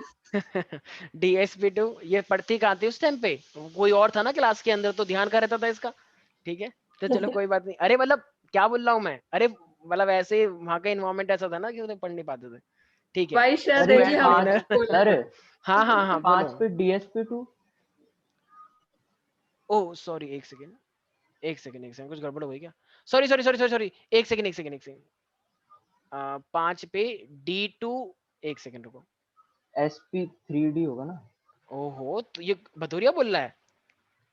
DSP2। ये पढ़ती कहाँ थी उस टाइम पे, कोई और था ना क्लास के अंदर, तो ध्यान का रहता था इसका, ठीक है। तो चलो कोई बात नहीं। अरे मतलब क्या बोल रहा हूँ मैं, अरे मतलब ऐसे वहां का इन्वायरमेंट ऐसा था ना कि उन्हें पढ़ नहीं पाते थे, ठीक है। भाई शायद अरे अभी हम 5 बोला। सर, हाँ हाँ हाँ 5 बोलो। पे DSP2। ओह सॉरी, एक सेकेंड कुछ गड़बड़ हो गई क्या? Sorry sorry sorry sorry sorry, एक सेकेंड। 5 पे D2, एक सेकेंड रुको। SP3D होगा ना। ओहो, तो ये भदौरिया बोल रहा है,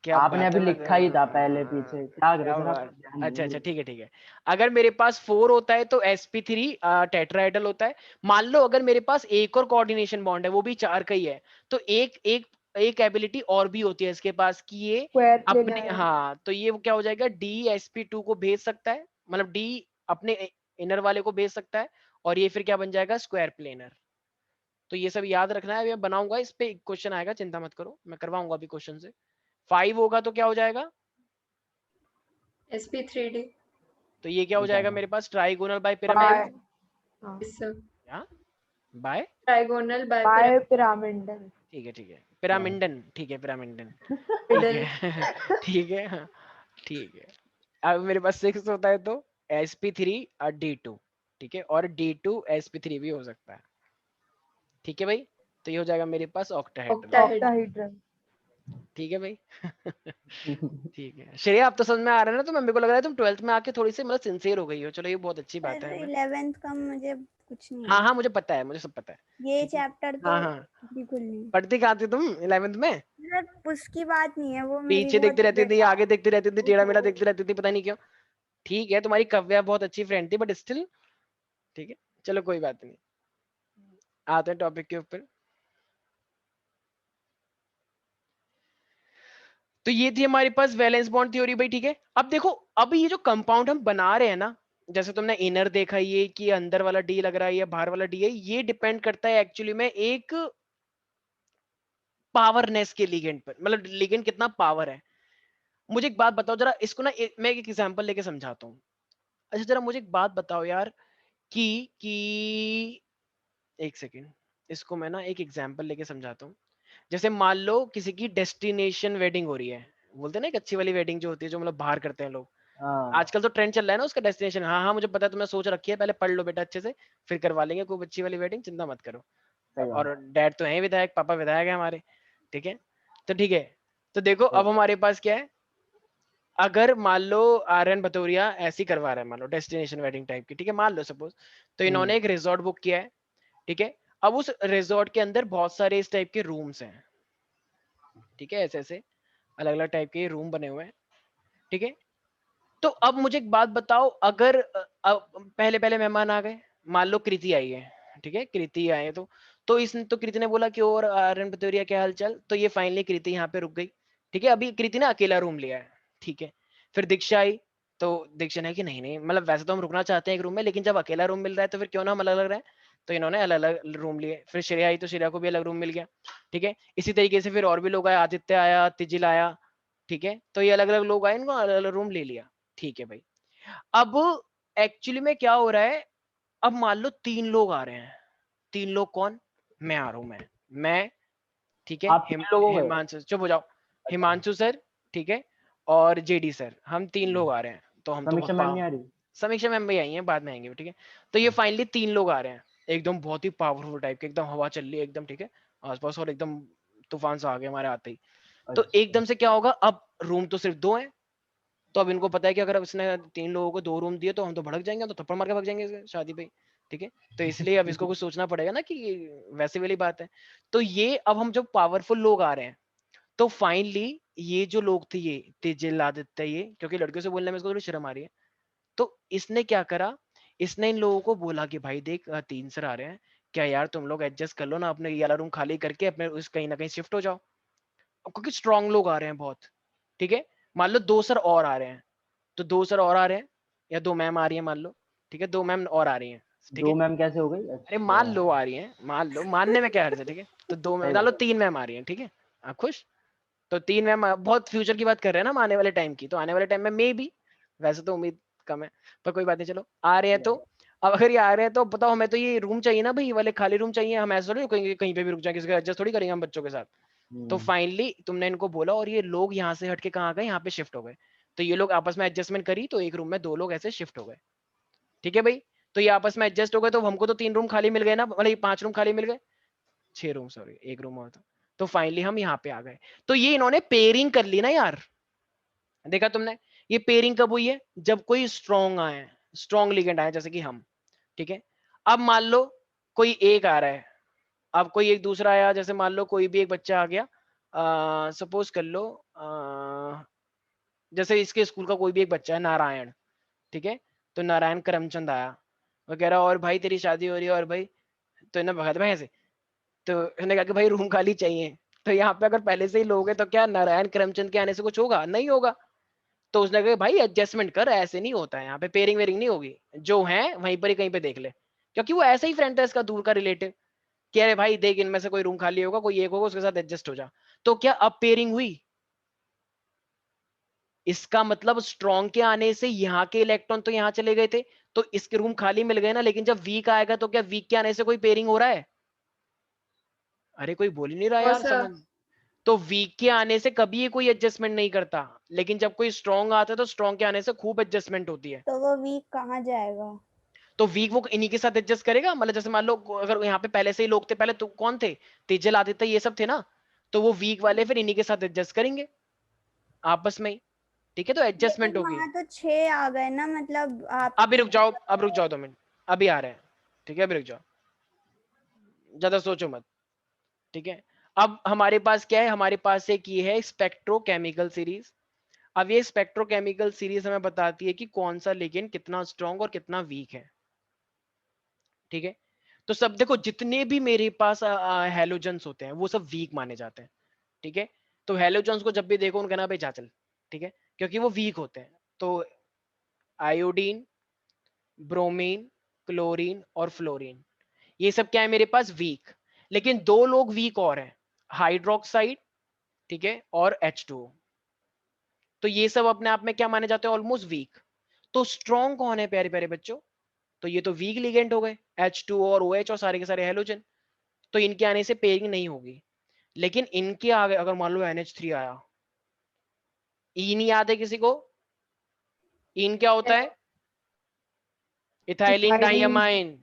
क्या आपने बात अभी है लिखा ही था पहले पीछे, क्या करे क्या सर, बात। आपका ध्यान नहीं अच्छा है अच्छा, मुझे। ठीक है। अगर मेरे पास 4 होता है तो sp3 टेट्राहेड्रल होता है। मान लो अगर मेरे पास एक और कोऑर्डिनेशन बॉन्ड है, वो भी 4 का ही है, तो एक एबिलिटी और भी होती है इसके पास कि ये स्क्वायर अपने, प्लेनर। हाँ, तो ये क्या हो जाएगा, DSP2 को भेज सकता है, मतलब D अपने इनर वाले को भेज सकता है, और ये फिर क्या बन जाएगा, स्क्वायर प्लेनर। तो ये सब याद रखना है, मैं बनाऊंगा इस पे क्वेश्चन आएगा, चिंता मत करो, मैं करवाऊंगा अभी क्वेश्चन से। 5 होगा तो क्या हो जाएगा, SP3D। तो ये क्या हो ठीक है जाएगा ना। मेरे पास, trigonal bi bipyramid. Sir क्या, bi, trigonal bi bipyramidal. ठीक है, पिरामिडन, ठीक है, पिरामिडन, ठीक पिरामिडल। है ठीक है, हाँ, ठीक है। अब मेरे पास 6 होता है तो sp3 और D2, ठीक है, और D2 sp3 भी हो सकता है, ठीक है भाई। तो ये हो जाएगा मेरे पास ऑक्टाहेड्रल, ऑक्टाहेड्रल। ठीक है भाई ठीक है श्रेया, आप तो समझ में आ रहा है ना, तो मेरे को लग रहा है तुम 12th में आके थोड़ी सी मतलब सिंसियर हो गई हो, चलो ये बहुत अच्छी बात पर है। 11th का मुझे कुछ नहीं, हाँ हाँ मुझे पता है, मुझे सब पता है, ये ठीक है। चैप्टर तो हाँ हाँ, बिल्कुल नहीं। पढ़ती कहाँ थी तुम 11th में? मतलब उसकी बात नहीं है, वो मेरी पीछे बहुत देखती रहती थी, बेकार। आगे देखती रहती थी, टेढ़ा मेढ़ा देखती रहती थी, पता नहीं क्यों। ठीक है, तुम्हारी कव्या बहुत अच्छी फ्रेंड थी, बट स्टिल ठीक है, चलो कोई बात नहीं, आते हैं टॉपिक के ऊपर। तो ये थी हमारे पास वैलेंस बॉन्ड थ्योरी भाई, ठीक है। अब देखो, अब ये जो कंपाउंड हम बना रहे हैं ना, जैसे तुमने इनर देखा, ये कि अंदर वाला डी लग रहा है या बाहर वाला डी है, ये डिपेंड करता है एक्चुअली में एक पावरनेस के लिगेंड पर, मतलब लिगेंड कितना पावर है। मुझे एक बात बताओ जरा, इसको ना मैं एक एग्जांपल लेके समझाता हूँ। अच्छा जरा मुझे एक बात बताओ यार, कि एक सेकेंड, इसको मैं ना एक एग्जांपल लेके समझाता हूँ। जैसे मान लो किसी की डेस्टिनेशन वेडिंग हो रही है, बोलते हैं ना एक अच्छी वाली वेडिंग जो होती है, जो मतलब बाहर करते हैं लोग, हाँ आजकल तो ट्रेंड चल रहा है ना उसका डेस्टिनेशन। हाँ हाँ मुझे पता है, तुमने सोच रखी है, पहले पढ़ लो बेटा अच्छे से, फिर करवा लेंगे कोई अच्छी वाली वेडिंग, चिंता मत करो। सही बात। और डैड तो है विधायक, पापा विधायक है हमारे, ठीक है। तो ठीक है, तो देखो अब हमारे पास क्या है, अगर मान लो आर्यन भतौरिया ऐसी करवा रहा है, मान लो डेस्टिनेशन वेडिंग टाइप की, ठीक है, मान लो सपोज, तो इन्होंने एक रिजॉर्ट बुक किया है, ठीक है। अब उस रिजॉर्ट के अंदर बहुत सारे इस टाइप के रूम्स हैं, ठीक है, ऐसे ऐसे अलग अलग टाइप के रूम बने हुए हैं, ठीक है। तो अब मुझे एक बात बताओ, अगर पहले पहले मेहमान आ गए, मान लो कृति आई है, ठीक है, कृति आए तो इसने, तो कृति ने बोला कि और आर्यन भतौरिया क्या हाल चाल, तो ये फाइनली कृति यहाँ पे रुक गई, ठीक है। अभी कृति ने अकेला रूम लिया है, ठीक है। फिर दीक्षा आई, तो दीक्षा ने कि नहीं नहीं, मतलब वैसे तो हम रुकना चाहते हैं एक रूम में, लेकिन जब अकेला रूम मिल रहा है तो फिर क्यों ना हम अलग अलग रहे, तो इन्होंने अलग अलग रूम लिए। फिर श्रेया आई तो श्रेया को भी अलग रूम मिल गया, ठीक है। इसी तरीके से फिर और भी लोग आए, आदित्य आया, तिजिल आया, ठीक है। तो ये अलग अलग लोग आए, इनको अलग अलग रूम ले लिया, ठीक है भाई। अब एक्चुअली में क्या हो रहा है, अब मान लो 3 लोग आ रहे हैं, 3 लोग कौन, मैं आ रहा हूं, मैं ठीक है, आप 3 लोग हो गए। हिमांशु, चुप हो जाओ, हिमांशु सर, ठीक है, और जेडी सर, हम 3 लोग आ रहे हैं, तो हम तो समीक्षा मैम नहीं आ रही। समीक्षा मैम भी आई हैं, बाद में आएंगे, ठीक है। तो ये फाइनली 3 लोग आ रहे हैं, एकदम बहुत ही पावरफुल टाइप के, एकदम हवा चल रही है एकदम, ठीक है, आसपास, और एकदम तूफान से आ गए हमारे आते ही। तो अच्छा। एकदम से क्या होगा, अब रूम तो सिर्फ 2 हैं, तो अब इनको पता है कि अगर अब इसने 3 लोगों को 2 रूम दिए तो हम तो भड़क जाएंगे, हम तो थप्पड़ मार के भाग जाएंगे इसके शादी पे, ठीक है। तो इसलिए अब इसको कुछ सोचना पड़ेगा ना, कि वैसे वाली बात है। तो ये अब हम जब पावरफुल लोग आ रहे हैं, तो फाइनली ये जो लोग थे, ये तेजिल, आदित्य, ये, क्योंकि लड़कियों से बोलने में इसको थोड़ी शर्म आ रही है, तो इसने क्या करा, इसने इन लोगों को बोला कि भाई देख 3 सर आ रहे हैं, क्या यार तुम लोग एडजस्ट कर लो ना, अपने ये वाला रूम खाली करके अपने उस कहीं ना कहीं शिफ्ट हो जाओ, क्योंकि स्ट्रांग लोग आ रहे हैं बहुत, ठीक है। मान लो 2 सर और आ रहे हैं, तो 2 सर और आ रहे हैं या 2 मैम आ रही है मान लो, ठीक है, 2 मैम और आ रही हैं, ठीक 2 है। मैम कैसे हो गई? अरे मान अच्छा लो आ रही हैं, मान लो, मानने में क्या हर्ज है, ठीक है। तो 2 मैम सही डालो, बात। 3 मैम आ रही हैं, ठीक है। आप खुश? तो 3 मैम बहुत फ्यूचर की बात कर रहे हैं ना हम, आने वाले टाइम की, तो आने वाले टाइम में मे बी, वैसे तो उम्मीद कम है पर कोई बात नहीं, चलो आ रहे हैं। तो अब अगर ये आ रहे हैं तो बताओ, हमें तो ये रूम चाहिए ना भाई, ये वाले खाली रूम चाहिए, हम ऐसे थोड़ी कहीं पे भी रुक जाए, किसी का एडजस्ट थोड़ी करेंगे हम बच्चों के साथ। तो फाइनली तुमने इनको बोला और ये लोग यहाँ से हट के कहाँ गए, यहाँ पे शिफ्ट हो गए। तो ये लोग आपस में एडजस्टमेंट करी, तो एक रूम में 2 लोग ऐसे शिफ्ट हो गए, ठीक है भाई। तो ये आपस में एडजस्ट हो गए, तो हमको तो 3 रूम खाली मिल गए ना, मतलब 5 रूम खाली मिल गए, 6 रूम, सॉरी 1 रूम और था। तो फाइनली हम यहाँ पे आ गए। तो ये इन्होंने पेयरिंग कर ली ना यार, देखा तुमने, ये पेयरिंग कब हुई है, जब कोई स्ट्रॉन्ग आए, स्ट्रॉन्ग लिगेंड आए, जैसे कि हम, ठीक है। अब मान लो कोई एक आ रहा है, अब कोई एक दूसरा आया, जैसे मान लो कोई भी एक बच्चा आ गया, सपोज कर लो, जैसे इसके स्कूल का कोई भी एक बच्चा है नारायण, ठीक है। तो नारायण करमचंद आया, वो कह रहा और भाई तेरी शादी हो रही है, और भाई, तो इन्हें भगा भाई ऐसे, तो उसने कहा कि भाई रूम खाली चाहिए। तो यहाँ पे अगर पहले से ही लोग हैं तो क्या नारायण करमचंद के आने से कुछ होगा? नहीं होगा। तो उसने कहा भाई एडजस्टमेंट कर, ऐसे नहीं होता है यहाँ पे, पेयरिंग वेयरिंग नहीं होगी, जो है वहीं पर ही कहीं पे देख ले, क्योंकि वो ऐसा ही फ्रेंड है इसका, दूर का रिलेटिव, कि अरे भाई देख इनमें से कोई रूम खाली होगा, कोई एक होगा, उसके साथ एडजस्ट हो जा। तो क्या अब पेयरिंग हुई? इसका मतलब स्ट्रॉन्ग के आने से यहाँ के इलेक्ट्रॉन तो यहाँ चले गए थे, तो इसके रूम खाली मिल गए ना, लेकिन जब वीक आएगा तो क्या वीक के आने से कोई पेयरिंग हो रहा है? अरे कोई बोल ही नहीं रहा और यार, सर समझ। तो वीक के आने से कभी ये कोई एडजस्टमेंट नहीं करता, लेकिन जब कोई स्ट्रॉन्ग आता है तो स्ट्रॉन्ग के आने से खूब एडजस्टमेंट होती है। तो वो वीक कहाँ जाएगा? तो वीक वो इन्हीं के साथ एडजस्ट करेगा, मतलब जैसे मान लो अगर यहाँ पे पहले से ही लोग थे, पहले तो कौन थे, तेजल आदित्य ये सब थे ना, तो वो वीक वाले फिर इन्हीं के साथ एडजस्ट करेंगे आपस में ही, ठीक है। तो एडजस्टमेंट लेकिन होगी। वहां तो 6 आ गए ना, मतलब आप अभी रुक जाओ, अब रुक जाओ 2 मिनट, अभी आ रहे हैं, ठीक है, अभी रुक जाओ, ज्यादा सोचो मत, ठीक है। अब हमारे पास क्या है, हमारे पास एक ये है स्पेक्ट्रोकेमिकल सीरीज। अब ये स्पेक्ट्रोकेमिकल सीरीज हमें बताती है कि कौन सा लिगेंड कितना स्ट्रॉन्ग और कितना वीक है, ठीक है। तो सब देखो, जितने भी मेरे पास हेलोजन्स होते हैं वो सब वीक माने जाते हैं, ठीक है। तो हेलोजन्स को जब भी देखो उनका नाम भाई जा चल, ठीक है, क्योंकि वो वीक होते हैं। तो आयोडीन, ब्रोमीन, क्लोरीन और फ्लोरीन, ये सब क्या है मेरे पास, वीक। लेकिन 2 लोग वीक और हैं, हाइड्रोक्साइड, ठीक है, और H2O। तो ये सब अपने आप में क्या माने जाते हैं, ऑलमोस्ट वीक। तो स्ट्रॉन्ग कौन है प्यारे प्यारे बच्चों? तो ये तो वीक लिगेंड हो गए, H2O और OH और सारे के सारे हेलोजन। तो इनके आने से पेयरिंग नहीं होगी। लेकिन इनके आगे अगर मान लो NH3 आया, ईन याद है किसी को? ईन क्या होता है? इथाइलिन डाइअमाइन,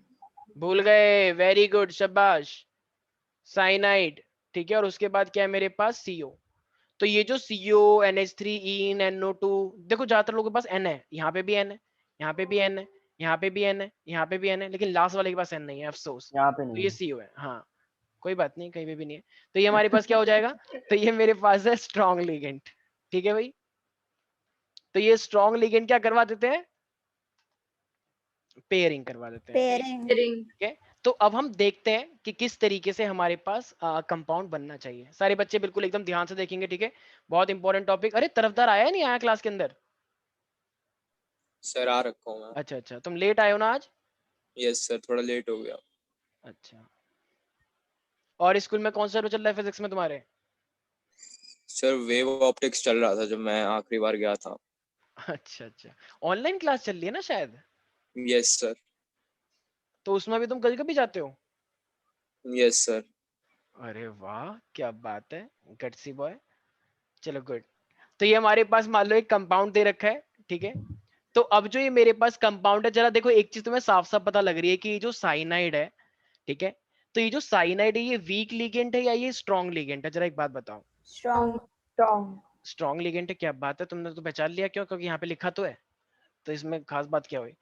भूल गए, वेरी गुड, शाबाश। साइनाइड, ठीक है, और उसके बाद क्या है मेरे पास, CO। तो ये जो CO, NH3, ईन, NO2, देखो ज्यादातर लोगों के पास N है, यहाँ पे भी N है, यहाँ पे भी N है, यहाँ पे भी N है, यहाँ पे भी N है, लेकिन लास्ट वाले के पास N नहीं है, अफसोस। यहाँ पे तो नहीं ये है। CO है, हाँ कोई बात नहीं, कहीं पे भी नहीं है। तो ये हमारे पास क्या हो जाएगा, तो ये मेरे पास है स्ट्रॉन्ग लिगेंड, ठीक है भाई। तो ये स्ट्रॉन्ग लिगेंड क्या करवा देते हैं, पेयरिंग करवा देते हैं, पेयरिंग। रिंग। ठीक है। तो अब हम देखते हैं कि किस तरीके से हमारे पास कंपाउंड बनना चाहिए। सारे बच्चे बिल्कुल एकदम ध्यान से देखेंगे, ठीक है, बहुत इंपॉर्टेंट टॉपिक। अरे तरफदार आया नहीं आया क्लास के अंदर? सर आ रखा हूँ मैं। अच्छा अच्छा, तुम लेट आए हो ना आज? यस सर, थोड़ा लेट हो गया। अच्छा, और स्कूल में कौन सा चल रहा है फिजिक्स में तुम्हारे? सर वेव ऑप्टिक्स चल रहा था जब मैं आखिरी बार गया था। अच्छा अच्छा, ऑनलाइन क्लास चल रही है ना शायद? Yes sir. तो उसमें भी तुम कभी कभी जाते हो? Yes sir. अरे वाह क्या बात है, गट्सी बॉय, चलो गुड। तो ये हमारे पास मान लो एक कंपाउंड दे रखा है, ठीक है। तो अब जो ये मेरे पास कंपाउंड है, जरा देखो एक चीज तुम्हें साफ साफ पता लग रही है कि ये जो साइनाइड है, ठीक है, तो ये जो साइनाइड है ये वीक लिगेंड है या ये स्ट्रॉन्ग लिगेंड है? जरा एक बात बताओ। स्ट्रॉन्ग। स्ट्रॉन्ग। स्ट्रॉन्ग लिगेंड है, क्या बात है, तुमने तो पहचान लिया, क्यों? क्योंकि यहाँ पे लिखा तो है, तो इसमें खास बात क्या हुई।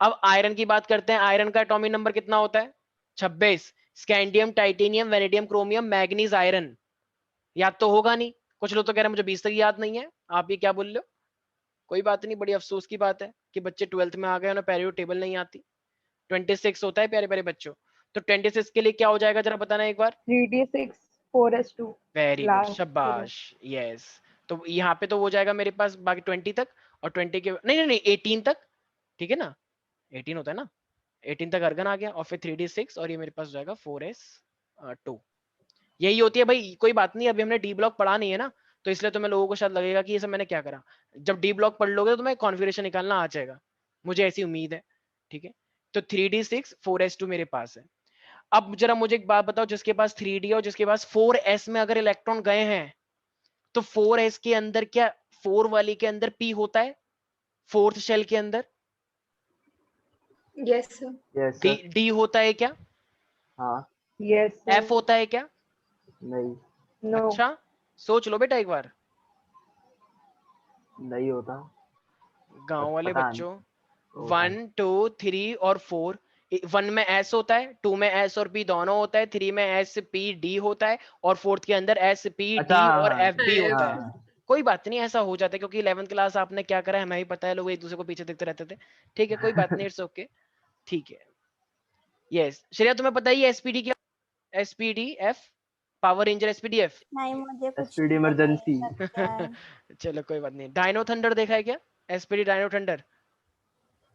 अब आयरन की बात करते हैं, आयरन का एटॉमिक नंबर कितना होता है? 26। Scandium, titanium, vanadium, chromium, manganese, iron, याद तो होगा नहीं। कुछ लोग तो कह रहे हैं मुझे 20 तक याद नहीं है, आप ये क्या बोल रहे हो? कोई बात नहीं, बड़ी अफसोस की बात है कि बच्चे 12th में आ गए, उन्हें पेरियोड टेबल नहीं आती। 26 होता है प्यारे प्यारे बच्चों। तो 26 के लिए क्या हो जाएगा जरा बताना एक बार। 3d6 4s2 very good, last शाबाश, यस। तो यहाँ पे तो हो जाएगा मेरे पास बाकी 20 तक, और 20 के नहीं 18 तक, ठीक है ना, 18 होता है ना, 18 तक अर्गन आ गया, और फिर 3d6, और ये मेरे पास हो जाएगा 4s2। यही होती है भाई, कोई बात नहीं, अभी हमने डी ब्लॉक पढ़ा नहीं है ना, तो इसलिए तुम्हें लोगों को शायद लगेगा कि ये सब मैंने क्या करा। जब डी ब्लॉक पढ़ लोगे तो तुम्हें कॉन्फ़िगरेशन निकालना आ जाएगा, मुझे ऐसी उम्मीद है, ठीक है। तो 3d6 4s2 मेरे पास है। अब जरा मुझे एक बात बताओ, जिसके पास 3d और जिसके पास 4s में अगर इलेक्ट्रॉन गए हैं, तो 4s के अंदर क्या 4 वाली के अंदर p होता है, फोर्थ शेल के अंदर yes sir. Yes d, sir. d होता है क्या, हाँ। यस f होता है क्या? नहीं, नो अच्छा सोच लो बेटा एक बार, नहीं होता। गांव वाले पता नहीं। बच्चों, होता है। 1 2 3 और 4, 1 में s होता है, 2 में s और p दोनों होता है, 3 में s p d होता है, और 4th के अंदर s p अच्छा, d हाँ, और हाँ, f b होता है। हाँ, कोई बात नहीं, ऐसा हो जाता है, क्योंकि 11th क्लास आपने क्या करा है हमें ही पता है, लोग एक दूसरे को पीछे देखते रहते थे, ठीक है, कोई बात नहीं, इट्स ओके, ठीक है। यस श्रेया, तुम्हें पता ही है एसपीडी क्या, SPD F, power ranger SPD F. नहीं मुझे कुछ स्पीड नहीं इमरजेंसी। लगता है। चलो कोई बात नहीं, डायनो थंडर देखा है क्या, एसपीडी डायनो थंडर,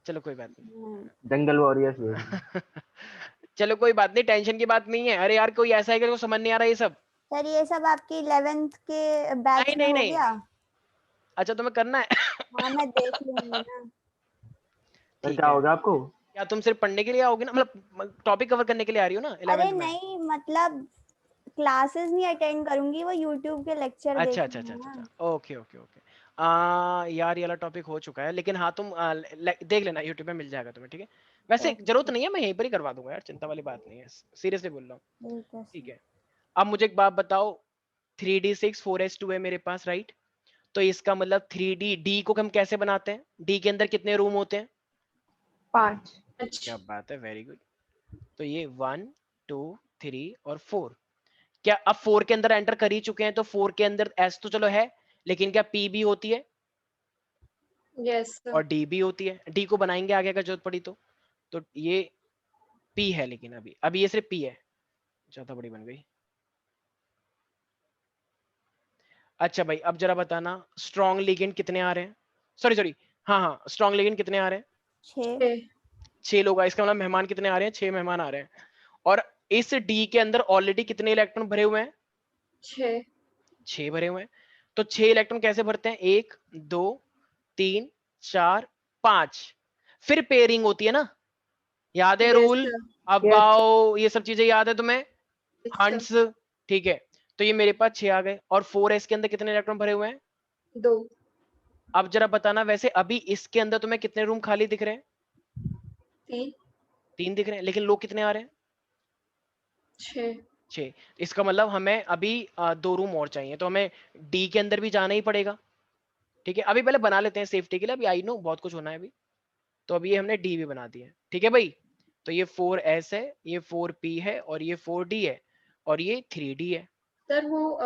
चलो कोई बात नहीं। जंगल वॉरियर्स। नहीं। चलो कोई बात नहीं, टेंशन की बात नहीं है। अरे यार कोई ऐसा है कि को समझ नहीं आ रहा ये सब। सर ये सब आपकी 11th के बैच नहीं में नहीं हो नहीं, गया? अच्छा तुम्हें करना है। हाँ मैं देख लूंगी ना। तो ठीक क्या है, होगा आपको? क्या तुम सिर्फ पढ़ने के लिए आओगे ना, मतलब टॉपिक कवर करने के लिए आ रही हो ना अरे 11th में? नहीं मतलब क्लासेस नहीं अटेंड करूंगी, वो यूट्यूब के लेक्चर अच्छा देख अच्छा अच्छा लूंगी अच्छा ना। अच्छा, ओके ओके ओके। यार ये वाला टॉपिक हो चुका है, लेकिन हाँ तुम देख लेना, यूट्यूब पे मिल जाएगा तुम्हें, ठीक है। वैसे जरूरत नहीं है, मैं यहीं पर ही करवा दूंगा यार, चिंता वाली बात नहीं है, सीरियसली बोल रहा हूँ, ठीक है ठीक सर। है। अब मुझे एक बात बताओ, 3d6 4s2 है मेरे पास, राइट? तो इसका मतलब 3d, d को हम कैसे बनाते हैं, d के अंदर कितने रूम होते हैं? 5 क्या बात है, वेरी गुड। तो ये 1 2 3 और 4, क्या अब 4 के अंदर एंटर कर ही चुके हैं, तो 4 के अंदर s तो चलो है, लेकिन क्या p भी होती है यस सर। और d भी होती है? d को बनाएंगे आगे अगर जरूरत पड़ी तो ये p है, लेकिन अभी ये सिर्फ p है, ज्यादा बड़ी बन गई। अच्छा भाई अब जरा बताना, स्ट्रॉन्ग लिगेंड कितने आ रहे हैं, सॉरी हाँ हाँ, स्ट्रॉन्ग लिगेंड कितने आ रहे हैं? 6 6 लोग, इसका मतलब मेहमान कितने आ रहे हैं? 6 मेहमान आ रहे हैं। और इस डी के अंदर ऑलरेडी कितने इलेक्ट्रॉन भरे हुए हैं? 6 6 भरे हुए हैं। तो 6 इलेक्ट्रॉन कैसे भरते हैं? 1 2 3 4 5, फिर पेयरिंग होती है ना, याद है यस रूल? सर। अब Yes. आओ, ये सब चीजें याद है तुम्हें? Yes sir. हंट्स, ठीक है। तो ये मेरे पास 6 आ गए, और 4s के अंदर कितने इलेक्ट्रॉन भरे हुए हैं? 2 अब जरा बताना, वैसे अभी इसके अंदर तुम्हें कितने रूम खाली दिख रहे हैं? 3 3 दिख रहे हैं, लेकिन लोग कितने आ रहे हैं? 6 6। इसका मतलब हमें अभी 2 रूम और चाहिए, तो हमें डी के अंदर भी जाना ही पड़ेगा, ठीक है। अभी पहले बना लेते हैं सेफ्टी के लिए, अभी आई नो बहुत कुछ होना है अभी, तो अभी ये हमने डी भी बना दिया है, ठीक है भाई। तो ये 4s है, ये 4p है, और ये 4d है, और ये 3d है। सर वो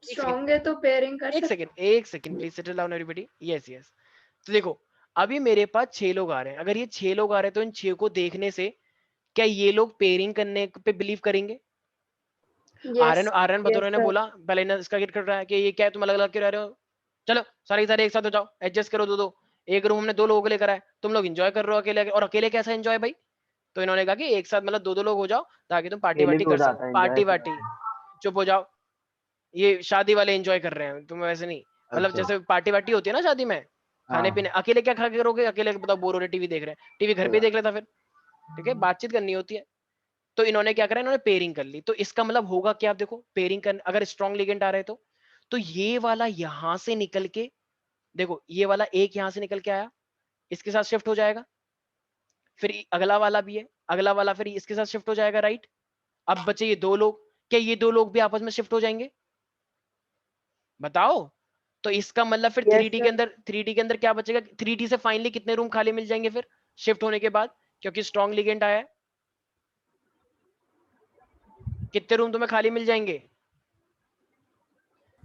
स्ट्रॉन्ग है तो पेयरिंग कर सकते। एक second please settle down everybody, yes yes. तो देखो अभी मेरे पास 6 लोग आ रहे हैं, अगर ये 6 लोग आ रहे हैं तो इन 6 को देखने से क्या ये लोग पेयरिंग करने पे बिलीव करेंगे? यस आर्यन भदौरे ने sir. बोला, पहले ने इसका गेट कर रहा है कि ये क्या है, तुम अलग अलग क्यों रह रहे हो, चलो सारे सारे एक साथ हो जाओ, एडजस्ट करो, दो एक रूम हमने 2 लोगों को लेकर आए, तुम लोग एंजॉय कर रहे हो अकेले, और अकेले कैसा एंजॉय भाई? तो इन्होंने कहा कि एक साथ मतलब 2 लोग हो जाओ, ताकि तुम पार्टी अकेले वार्टी भी हो कर जाता सको, है पार्टी enjoy वार्टी। चुप हो जाओ, ये शादी वाले एंजॉय कर रहे हैं, तुम वैसे नहीं, मतलब अच्छा। जैसे पार्टी वार्टी होती है ना शादी में, खाने हाँ। पीने, अकेले क्या खा के करोगे? अकेले बताओ, बोर हो रहे, टीवी देख रहे हैं, टीवी घर पे ही देख लेता फिर, ठीक है, बातचीत करनी होती है। तो इन्होंने क्या करा, इन्होंने पेयरिंग कर ली, तो इसका मतलब होगा क्या, आप देखो पेयरिंग कर, अगर स्ट्रॉन्ग लिगेंड आ रहे तो ये वाला यहां से निकल के, देखो ये वाला एक यहां से निकल के आया, इसके साथ शिफ्ट हो जाएगा, फिर अगला वाला भी है, अगला वाला फिर इसके साथ शिफ्ट हो जाएगा, राइट? अब बचे ये 2 लोग, क्या ये 2 लोग भी आपस में शिफ्ट हो जाएंगे? बताओ। तो इसका मतलब फिर Yes, 3D के sir. अंदर, 3D के अंदर क्या बचेगा? 3D से फाइनली कितने रूम खाली मिल जाएंगे फिर शिफ्ट होने के बाद, क्योंकि स्ट्रॉन्ग लिगेंड आया है? कितने रूम तुम्हें खाली मिल जाएंगे?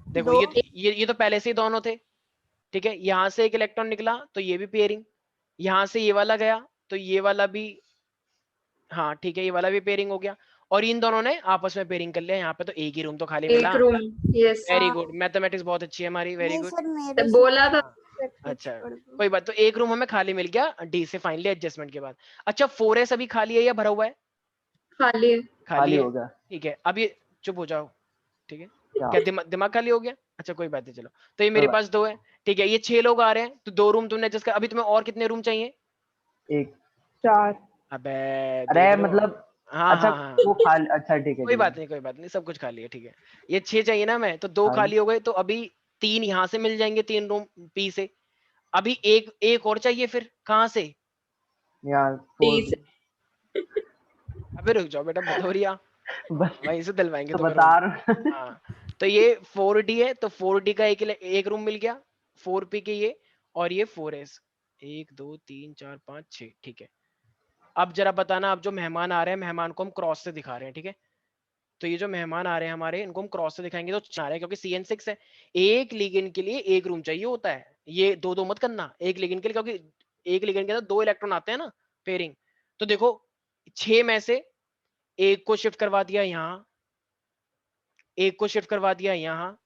देखो 2 ये तो पहले से ही दोनों थे, ठीक है, यहां से एक इलेक्ट्रॉन निकला तो ये भी पेयरिंग, यहां से ये वाला गया तो ये वाला भी हाँ ठीक है, ये वाला भी पेयरिंग हो गया, और इन दोनों ने आपस में पेयरिंग कर लिया। यहाँ पे तो एक ही रूम तो खाली मिला। एक room, yes very good, mathematics बहुत अच्छी है हमारी, वेरी नहीं गुड। सर मेरे से बोला था। प्रैक्टिस अच्छा कर दो। कोई बात, तो एक रूम हमें खाली मिल गया डी से फाइनली एडजस्टमेंट के बाद। अच्छा 4S अभी खाली है या भरा हुआ है? खाली है। खाली खाली है, हो गया। ठीक है। अब ये चुप हो जाओ, ठीक है। क्या? क्या दिमाग खाली हो गया? अच्छा कोई बात नहीं, चलो। तो ये मेरे कोई पास 2 है, ठीक है। ये 6 लोग आ रहे हैं, तो 2 रूम तुमने एडजस्ट कर। अभी तुम्हें और कितने रूम चाहिए? एक। 4। अबे अरे देख लो। मतलब हाँ अच्छा हाँ हाँ, वो खाली, अच्छा ठीक है कोई ठीक है। बात नहीं, कोई बात नहीं, सब कुछ खाली है, ठीक है। ये 6 चाहिए ना, मैं तो 2 हाँ खाली हो गए, तो अभी 3 यहाँ से मिल जाएंगे, 3 रूम पी से। अभी एक एक और चाहिए, फिर कहाँ से? यार तीस। अबे रुक जाओ बेटा, भदौरिया बस वहीं से दिलवाएंगे तो तुम्हें बता रूम। रहा हाँ, तो ये 4D है, तो 4D का एक रूम मिल गया, 4P के ये, और ये 4S। 1 2 3 4 5 6, ठीक है। अब जरा बताना, अब जो मेहमान आ रहे हैं, मेहमान को हम क्रॉस से दिखा रहे हैं, ठीक है। तो ये जो मेहमान आ रहे हैं हमारे, इनको हम क्रॉस से दिखाएंगे तो चाह रहे हैं, क्योंकि CN6 है। एक लिगेंड के लिए एक रूम चाहिए होता है, ये दो दो मत करना एक लिगेंड के लिए, क्योंकि एक लिगेंड के अंदर 2 इलेक्ट्रॉन आते हैं ना, पेयरिंग। तो देखो 6 में से एक को शिफ्ट करवा दिया यहाँ, एक को शिफ्ट करवा दिया यहाँ,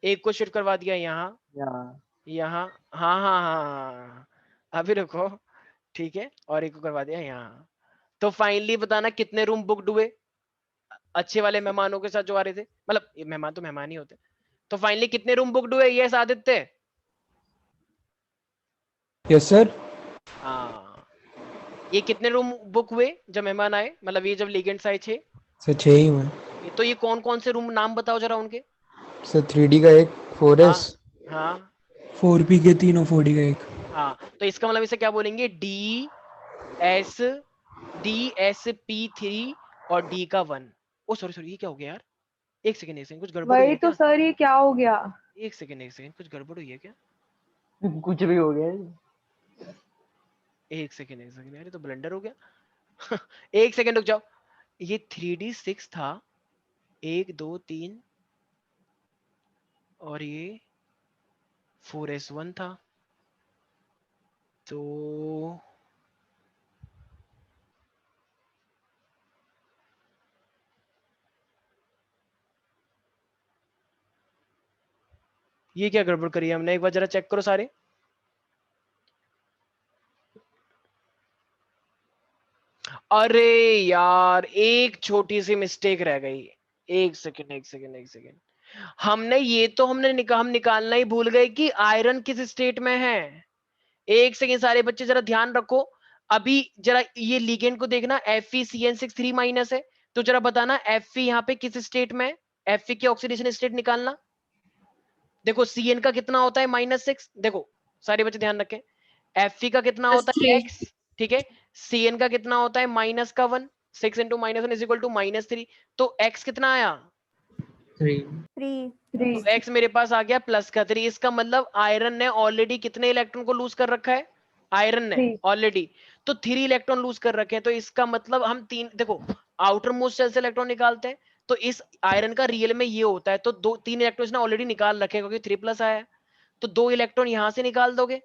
एक को शिफ्ट करवा दिया यहाँ, यार। यहाँ, हाँ हाँ हाँ हाँ हाँ। अभी रुको, ठीक है, और एक को करवा दिया यहाँ। तो फाइनली बताना कितने रूम बुकड हुए अच्छे वाले मेहमानों के साथ जो आ रहे थे, मतलब ये मेहमान तो मेहमान ही होते। तो फाइनली कितने रूम बुकड हुए? ये आदित्य। Yes sir. हाँ, ये कितने रूम बुक हुए जब मेहमान आए, मतलब ये जब लीगेंड्स आए 6? सर 6 ही हुए। तो ये कौन कौन से रूम नाम बताओ जरा उनके। सर 3D का एक, 4S, हाँ हाँ 4P के 3 और 4D का एक। हाँ, तो इसका मतलब इसे क्या बोलेंगे? DSP3 और D का 1। ओ सॉरी सॉरी, ये क्या हो गया यार? एक सेकंड, कुछ गड़बड़ हुई वही है तो क्या? सर, ये क्या हो गया? एक सेकंड, कुछ गड़बड़ हुई है क्या? कुछ भी हो गया। एक सेकंड यार, ये तो ब्लंडर हो गया। एक सेकंड रुक जाओ, ये 3D6 था, 1 2 3, और ये 4S1 था, तो ये क्या गड़बड़ करी है हमने? एक बार जरा चेक करो सारे। अरे यार, एक छोटी सी मिस्टेक रह गई। एक सेकंड, हमने हम निकालना ही भूल गए कि आयरन किस स्टेट में है। एक सेकंड सारे बच्चे जरा ध्यान रखो। अभी जरा ये लिगेंड को देखना, FeCN6 3- है, तो जरा बताना Fe यहाँ पे किस स्टेट में है। Fe की ऑक्सीडेशन स्टेट निकालना। देखो Cn का कितना होता है -6, देखो सारे बच्चे ध्यान रखें। Fe का कितना होता है +3। x, ठीक है। Cn का कितना होता है -1, 6 × -1 = -3, तो x कितना आया? 3। 3। तो x मेरे पास आ गया +3। इसका मतलब आयरन ने ऑलरेडी कितने इलेक्ट्रॉन को लूज कर रखा है? आयरन ने 3। ऑलरेडी तो 3 इलेक्ट्रॉन लूज कर रखे हैं। तो इसका मतलब हम 3, देखो आउटर मोस्ट शेल से इलेक्ट्रॉन निकालते हैं, तो इस आयरन का रियल में ये होता है। तो 3 इलेक्ट्रॉन इसने ऑलरेडी निकाल रखे हैं, क्योंकि 3+ आया है। तो 2 इलेक्ट्रॉन यहां से निकाल दोगे,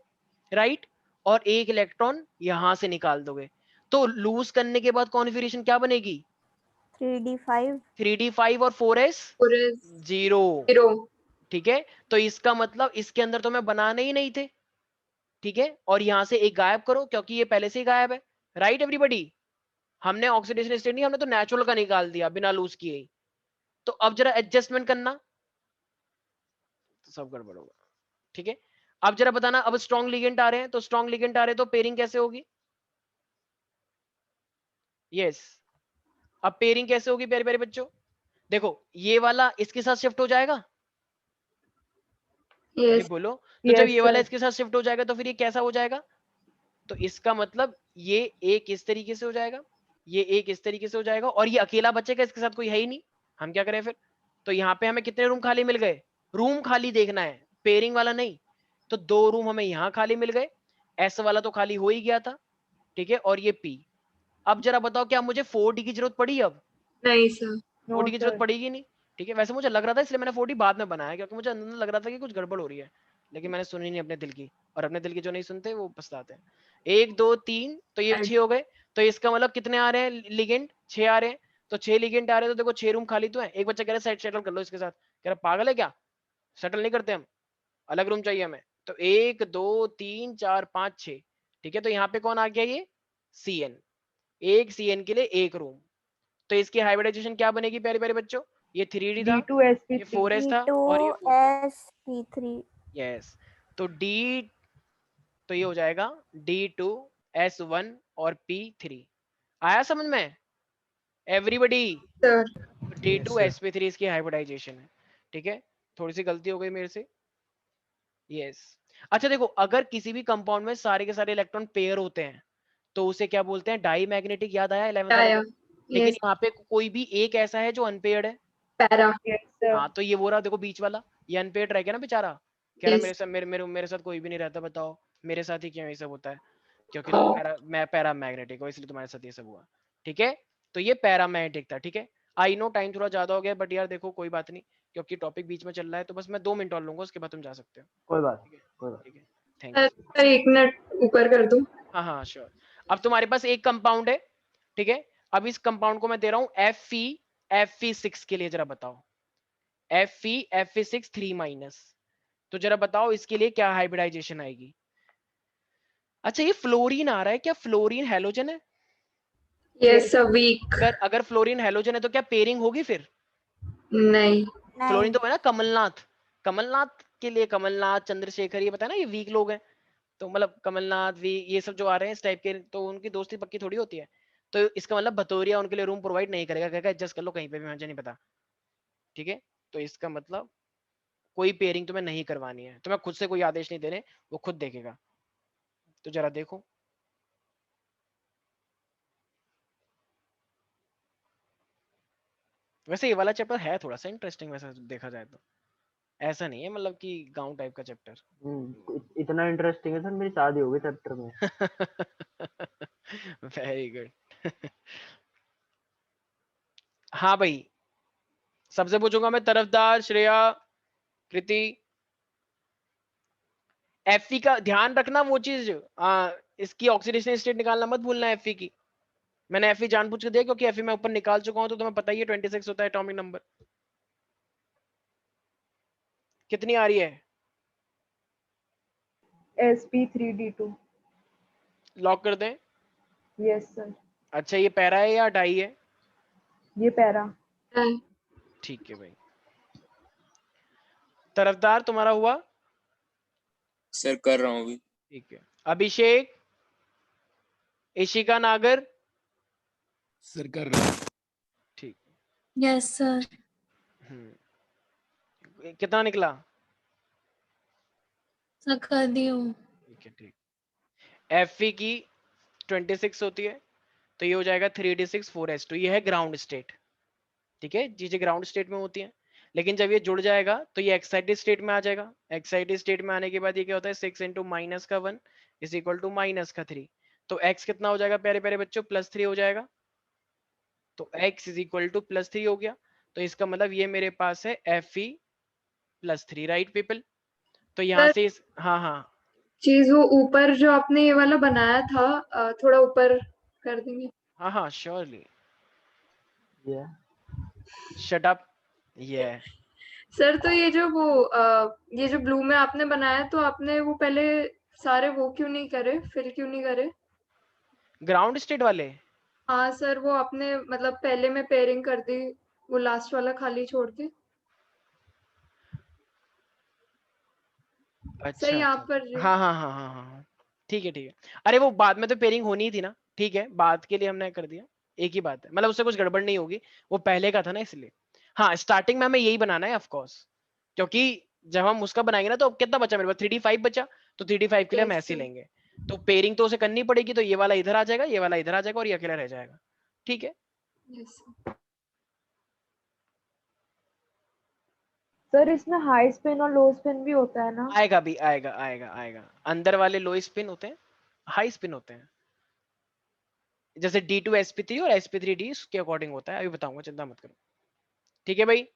राइट, और 1 इलेक्ट्रॉन यहां से निकाल दोगे। तो लूज करने के बाद कॉन्फिगरेशन क्या बनेगी? 3D5। 3D5 और 4S 0, 0। ठीक है। तो इसका मतलब इसके अंदर तो मैं बनाने ही नहीं थे, ठीक है। और यहां से एक गायब करो, क्योंकि ये पहले से ही गायब है, राइट एवरीबॉडी। हमने ऑक्सीडेशन स्टेट नहीं, हमने तो नेचुरल का निकाल दिया बिना लूज किए ही। तो अब जरा एडजस्टमेंट करना, तो सब गड़बड़ होगा, ठीक है। अब जरा बताना, अब स्ट्रॉन्ग लिगेंड आ रहे हैं, तो स्ट्रॉन्ग लिगेंड आ रहे हैं तो पेयरिंग कैसे होगी? यस, अब पेयरिंग कैसे होगी प्यारे प्यारे बच्चों? देखो ये वाला इसके साथ शिफ्ट हो जाएगा, अरे यस। बोलो। तो जब यस ये वाला सर। इसके साथ शिफ्ट हो जाएगा, तो फिर ये कैसा हो जाएगा? तो इसका मतलब ये एक इस तरीके से हो जाएगा, ये एक इस तरीके से हो जाएगा, और ये अकेला बचेगा, इसके साथ कोई है ही नहीं। हम क्या करें फिर? तो यहाँ पे हमें कितने रूम खाली मिल गए? रूम खाली देखना है, पेयरिंग वाला नहीं। तो 2 रूम हमें यहाँ खाली मिल गए, एस वाला तो खाली हो ही गया था, ठीक है, और ये पी। अब जरा बताओ, क्या मुझे 4D की जरूरत पड़ी? अब नहीं सर। 4D की जरूरत सर। पड़ेगी नहीं, ठीक है। वैसे मुझे लग रहा था, इसलिए मैंने 4D बाद में बनाया, क्योंकि मुझे अंदर लग रहा था कि कुछ गड़बड़ हो रही है, लेकिन मैंने सुनी नहीं अपने दिल की, और अपने दिल की जो नहीं सुनते वो पछताते हैं। 1 2 3, तो ये 6 हो गए। तो इसका मतलब कितने आ रहे हैं लिगेंड? 6 आ रहे हैं। तो 6 लिगेंड आ रहे हैं, तो देखो 6 रूम खाली तो है। एक बच्चा कह रहा है सेटल कर लो इसके साथ, कह रहा पागल है क्या, सेटल नहीं करते हम, अलग रूम चाहिए हमें। तो 1 2 3 4 5 6, ठीक है। तो यहाँ पे कौन आ गया, ये CN, एक CN के लिए एक रूम। तो इसकी हाइब्रिडाइजेशन क्या बनेगी प्यारे प्यारे बच्चों? ये 3D था, ये 4S था और ये 4P। D2sp3 यस, तो D, तो ये हो जाएगा D2S1 और P3। आया समझ में एवरीबडी? सर D2sp3 इसकी हाइब्रिडाइजेशन है, ठीक है। थोड़ी सी गलती हो गई मेरे से, यस। अच्छा देखो, अगर किसी भी कंपाउंड में सारे के सारे इलेक्ट्रॉन पेयर होते हैं तो उसे क्या बोलते हैं? Diamagnetic. याद आया 11th वाले आया। में? लेकिन यस, यहाँ पे कोई भी एक ऐसा है जो अनपेयर्ड है। पैरा। Yes, sir. हाँ, तो ये वो रहा देखो बीच वाला, ये अनपेयर्ड रह गया ना बेचारा, कह रहा Yes. मेरे साथ मेरे साथ कोई भी नहीं रहता, बताओ मेरे साथ ही क्यों ये सब होता है? क्योंकि तुम मैं पैरा मैग्नेटिक हो, इसलिए तुम्हारे साथ ये सब हुआ, ठीक है। तो ये पैरा मैग्नेटिक था, ठीक है। आई नो टाइम थोड़ा ज्यादा हो गया, बट यार देखो कोई बात नहीं, क्योंकि टॉपिक बीच में चल रहा है, तो बस मैं 2 मिनट और लूंगा, उसके बाद तुम जा सकते हो। कोई बात ठीक है, कोई बात ठीक है, थैंक यू। सर 1 मिनट ऊपर कर दूं? हाँ हाँ श्योर। अब तुम्हारे पास एक कंपाउंड है, ठीक है। अब इस कंपाउंड को मैं दे रहा हूँ Fe6 के लिए, जरा बताओ Fe6 3-, तो जरा बताओ इसके लिए क्या हाइब्रिडाइजेशन आएगी? अच्छा ये फ्लोरीन आ रहा है, क्या फ्लोरीन हैलोजन है? Yes sir, weak. अगर फ्लोरीन हैलोजन है तो क्या पेयरिंग होगी फिर? नहीं। फ्लोरीन तो है ना कमलनाथ, कमलनाथ के लिए, कमलनाथ चंद्रशेखर, ये पता है ना, ये वीक लोग हैं। तो मतलब कमलनाथ वी, ये सब जो आ रहे हैं इस टाइप के, तो उनकी दोस्ती पक्की थोड़ी होती है। तो इसका मतलब भतौरिया उनके लिए रूम प्रोवाइड नहीं करेगा, कहेगा एडजस्ट कर लो कहीं पे भी, मुझे नहीं पता, ठीक है। तो इसका मतलब कोई पेयरिंग तुम्हें नहीं करवानी है, तुम्हें खुद से कोई आदेश नहीं देने, वो खुद देखेगा। तो जरा देखो, वैसे ये वाला चैप्टर है थोड़ा सा इंटरेस्टिंग, वैसे देखा जाए तो ऐसा नहीं है मतलब कि गांव टाइप का चैप्टर। इतना इंटरेस्टिंग है सर, मेरी शादी हो गई चैप्टर में। Very good. हाँ भाई, सबसे पूछूंगा मैं, तरफदार, श्रेया, कृति। Fe का ध्यान रखना, वो चीज इसकी ऑक्सीडेशन स्टेट निकालना मत भूलना Fe की। मैंने Fe जानबूझ के दिया क्योंकि Fe मैं ऊपर निकाल चुका हूं, तो तुम्हें पता ही है 26 होता है एटॉमिक नंबर। कितनी आ रही है? sp3d2. लॉक कर दें? Yes, sir. अच्छा ये पैरा है या डाई है? ये पैरा. ठीक है भाई। तरफदार तुम्हारा हुआ? सर कर रहा हूँ अभी। ठीक है। अभिषेक, इशिका नागर? सर कर रहा हूँ। ठीक। Yes sir. कितना निकला? सर कर दी हूँ। ठीक है, ठीक। Fe की 26 होती है, तो ये हो जाएगा 3d6 4s2, ये है ग्राउंड स्टेट, ठीक है। चीजें ग्राउंड स्टेट में होती हैं, लेकिन जब ये जुड़ जाएगा तो ये एक्साइटेड स्टेट में आ जाएगा। एक्साइटेड स्टेट में आने के बाद ये क्या होता है, 6 × -1 इज इक्वल टू -3। तो x कितना हो जाएगा प्यारे प्यारे बच्चों? +3 हो जाएगा। तो x इज इक्वल टू +3 हो गया, तो इसका मतलब ये मेरे पास है Fe+3, राइट पीपल। तो यहाँ से हाँ हाँ चीज वो ऊपर जो आपने ये वाला बनाया था, थोड़ा ऊपर कर देंगे? हाँ हाँ श्योरली, Yeah. Shut up. ये सर तो ये जो ब्लू में आपने बनाया, तो आपने वो पहले सारे वो क्यों नहीं करे, फिल क्यों नहीं करे? ग्राउंड स्टेट वाले? हाँ सर, वो आपने मतलब पहले में पेयरिंग कर दी, वो लास्ट वाला खाली छोड़ के। अच्छा सही यहाँ अच्छा, पर जो हाँ हाँ हाँ हाँ हाँ, ठीक है ठीक है। अरे वो बाद में तो पेयरिंग होनी ही थी ना, ठीक है, बात के लिए हमने कर दिया, एक ही बात है, मतलब उससे कुछ गड़बड़ नहीं होगी, वो पहले का था ना इसलिए। हाँ स्टार्टिंग में हमें यही बनाना है ऑफ कोर्स, क्योंकि जब हम उसका बनाएंगे ना, तो कितना बचा मेरे पास? 3d5 बचा, तो 3d5 के लिए हम Yes, ऐसे ही sir. लेंगे। तो पेयरिंग तो उसे करनी पड़ेगी, तो ये वाला इधर आ जाएगा, ये वाला इधर आ जाएगा, और ये अकेला रह जाएगा, ठीक है। Yes, sir. सर इसमें हाई स्पिन और लो स्पिन भी होता है ना? आएगा भी, आएगा आएगा आएगा। अंदर वाले लो स्पिन होते हैं, हाई स्पिन होते हैं, जैसे D2sp3 और sp3d उसके अकॉर्डिंग होता है, अभी बताऊंगा, चिंता मत करो, ठीक है भाई।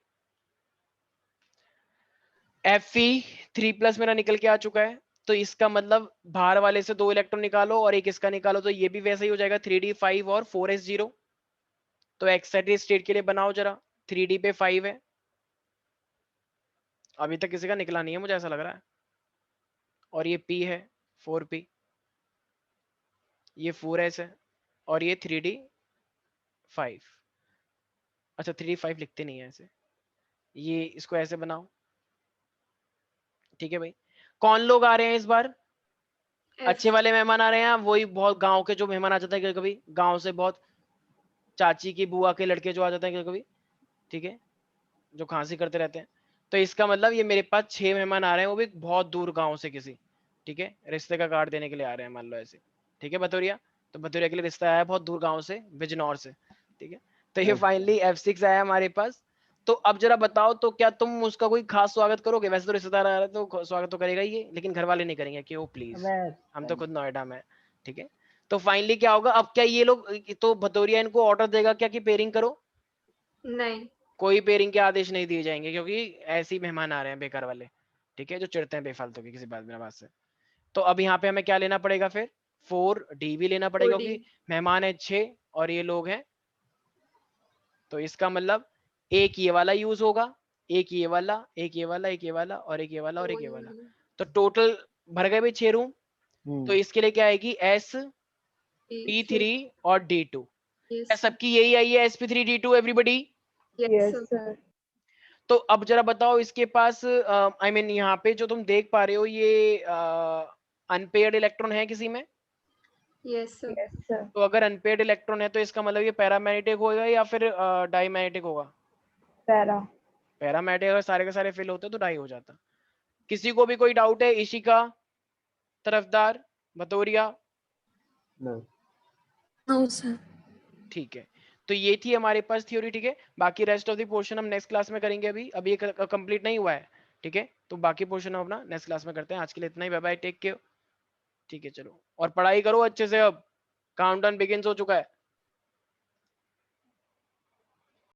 Fe 3+ मेरा निकल के आ चुका है, तो इसका मतलब बाहर वाले से 2 इलेक्ट्रॉन निकालो और एक इसका निकालो, तो ये भी वैसा ही हो जाएगा 3d5 और 4s0। तो एक्साइटेड स्टेट के लिए बनाओ जरा, 3d पे 5 है, अभी तक किसी का निकला नहीं है मुझे ऐसा लग रहा है, और ये p है 4p, ये 4s है, और ये 3d5। अच्छा 3d5 लिखते नहीं है ऐसे, ये इसको ऐसे बनाओ। ठीक है भाई, कौन लोग आ रहे हैं इस बार? अच्छे वाले मेहमान आ रहे हैं, वही बहुत गांव के जो मेहमान आ जाते हैं कभी, गांव से बहुत चाची की बुआ के लड़के जो आ जाते हैं कभी, ठीक है, जो खांसी करते रहते हैं। तो इसका मतलब ये मेरे पास 6 मेहमान आ रहे हैं, वो भी बहुत दूर गांव से किसी, ठीक है, रिश्ते का कार्ड देने के लिए आ रहे हैं मान लो ऐसे, ठीक है भतौरिया। तो भतौरिया के लिए रिश्ता आया बहुत दूर गाँव से, बिजनौर से, ठीक है। तो ये फाइनली F6 आया हमारे पास। तो अब जरा बताओ, तो क्या तुम उसका कोई खास स्वागत करोगे? वैसे तो रिश्तेदार आ रहे तो स्वागत तो करेगा ही, लेकिन घर वाले नहीं करेंगे कि ओ प्लीज, हम तो खुद नोएडा में, ठीक है। तो फाइनली क्या होगा अब? क्या ये लोग, तो भतौरिया इनको ऑर्डर देगा क्या कि पेयरिंग करो? नहीं, कोई पेयरिंग के आदेश नहीं दिए जाएंगे, क्योंकि ऐसे ही मेहमान आ रहे हैं बेकार वाले, ठीक है, जो चिढ़ते हैं बेफालतू की किसी बात बिना बात से। तो अब यहाँ पे हमें क्या लेना पड़ेगा फिर? 4d भी लेना पड़ेगा, 4D क्योंकि मेहमान है 6 और ये लोग हैं, तो इसका मतलब एक ये वाला यूज होगा, एक ये वाला, एक ये वाला, एक ये वाला, और एक ये वाला, और एक ये वाला। तो टोटल भर गए भाई 6 रूम। तो इसके लिए क्या आएगी? SP3 और D2। क्या सबकी यही आई है SP3D2 एवरीबॉडी? Yes sir. तो अब जरा बताओ इसके पास I mean यहाँ पे जो तुम देख पा रहे हो ये अनपेयर्ड इलेक्ट्रॉन है किसी में? Yes sir. Yes sir. तो अगर अनपेयर्ड इलेक्ट्रॉन है तो इसका मतलब ये पैरामैग्नेटिक होगा या फिर डाईमैग्नेटिक होगा? पैरा। पैरामैग्नेटिक, अगर सारे के सारे फिल होते तो डाई हो जाता। किसी को भी कोई डाउट है? इशिका, तरफदार, भतौरिया? No sir. ठीक है, तो ये थी हमारे पास थ्योरी, ठीक है। बाकी रेस्ट ऑफ द पोर्शन हम नेक्स्ट क्लास में करेंगे, अभी ये कंप्लीट नहीं हुआ है, ठीक है। तो बाकी पोर्शन हम अपना नेक्स्ट क्लास में करते हैं। आज के लिए इतना ही, बाय बाय, टेक केयर, ठीक है। चलो, और पढ़ाई करो अच्छे से, अब काउंटडाउन बिगिंस हो चुका है।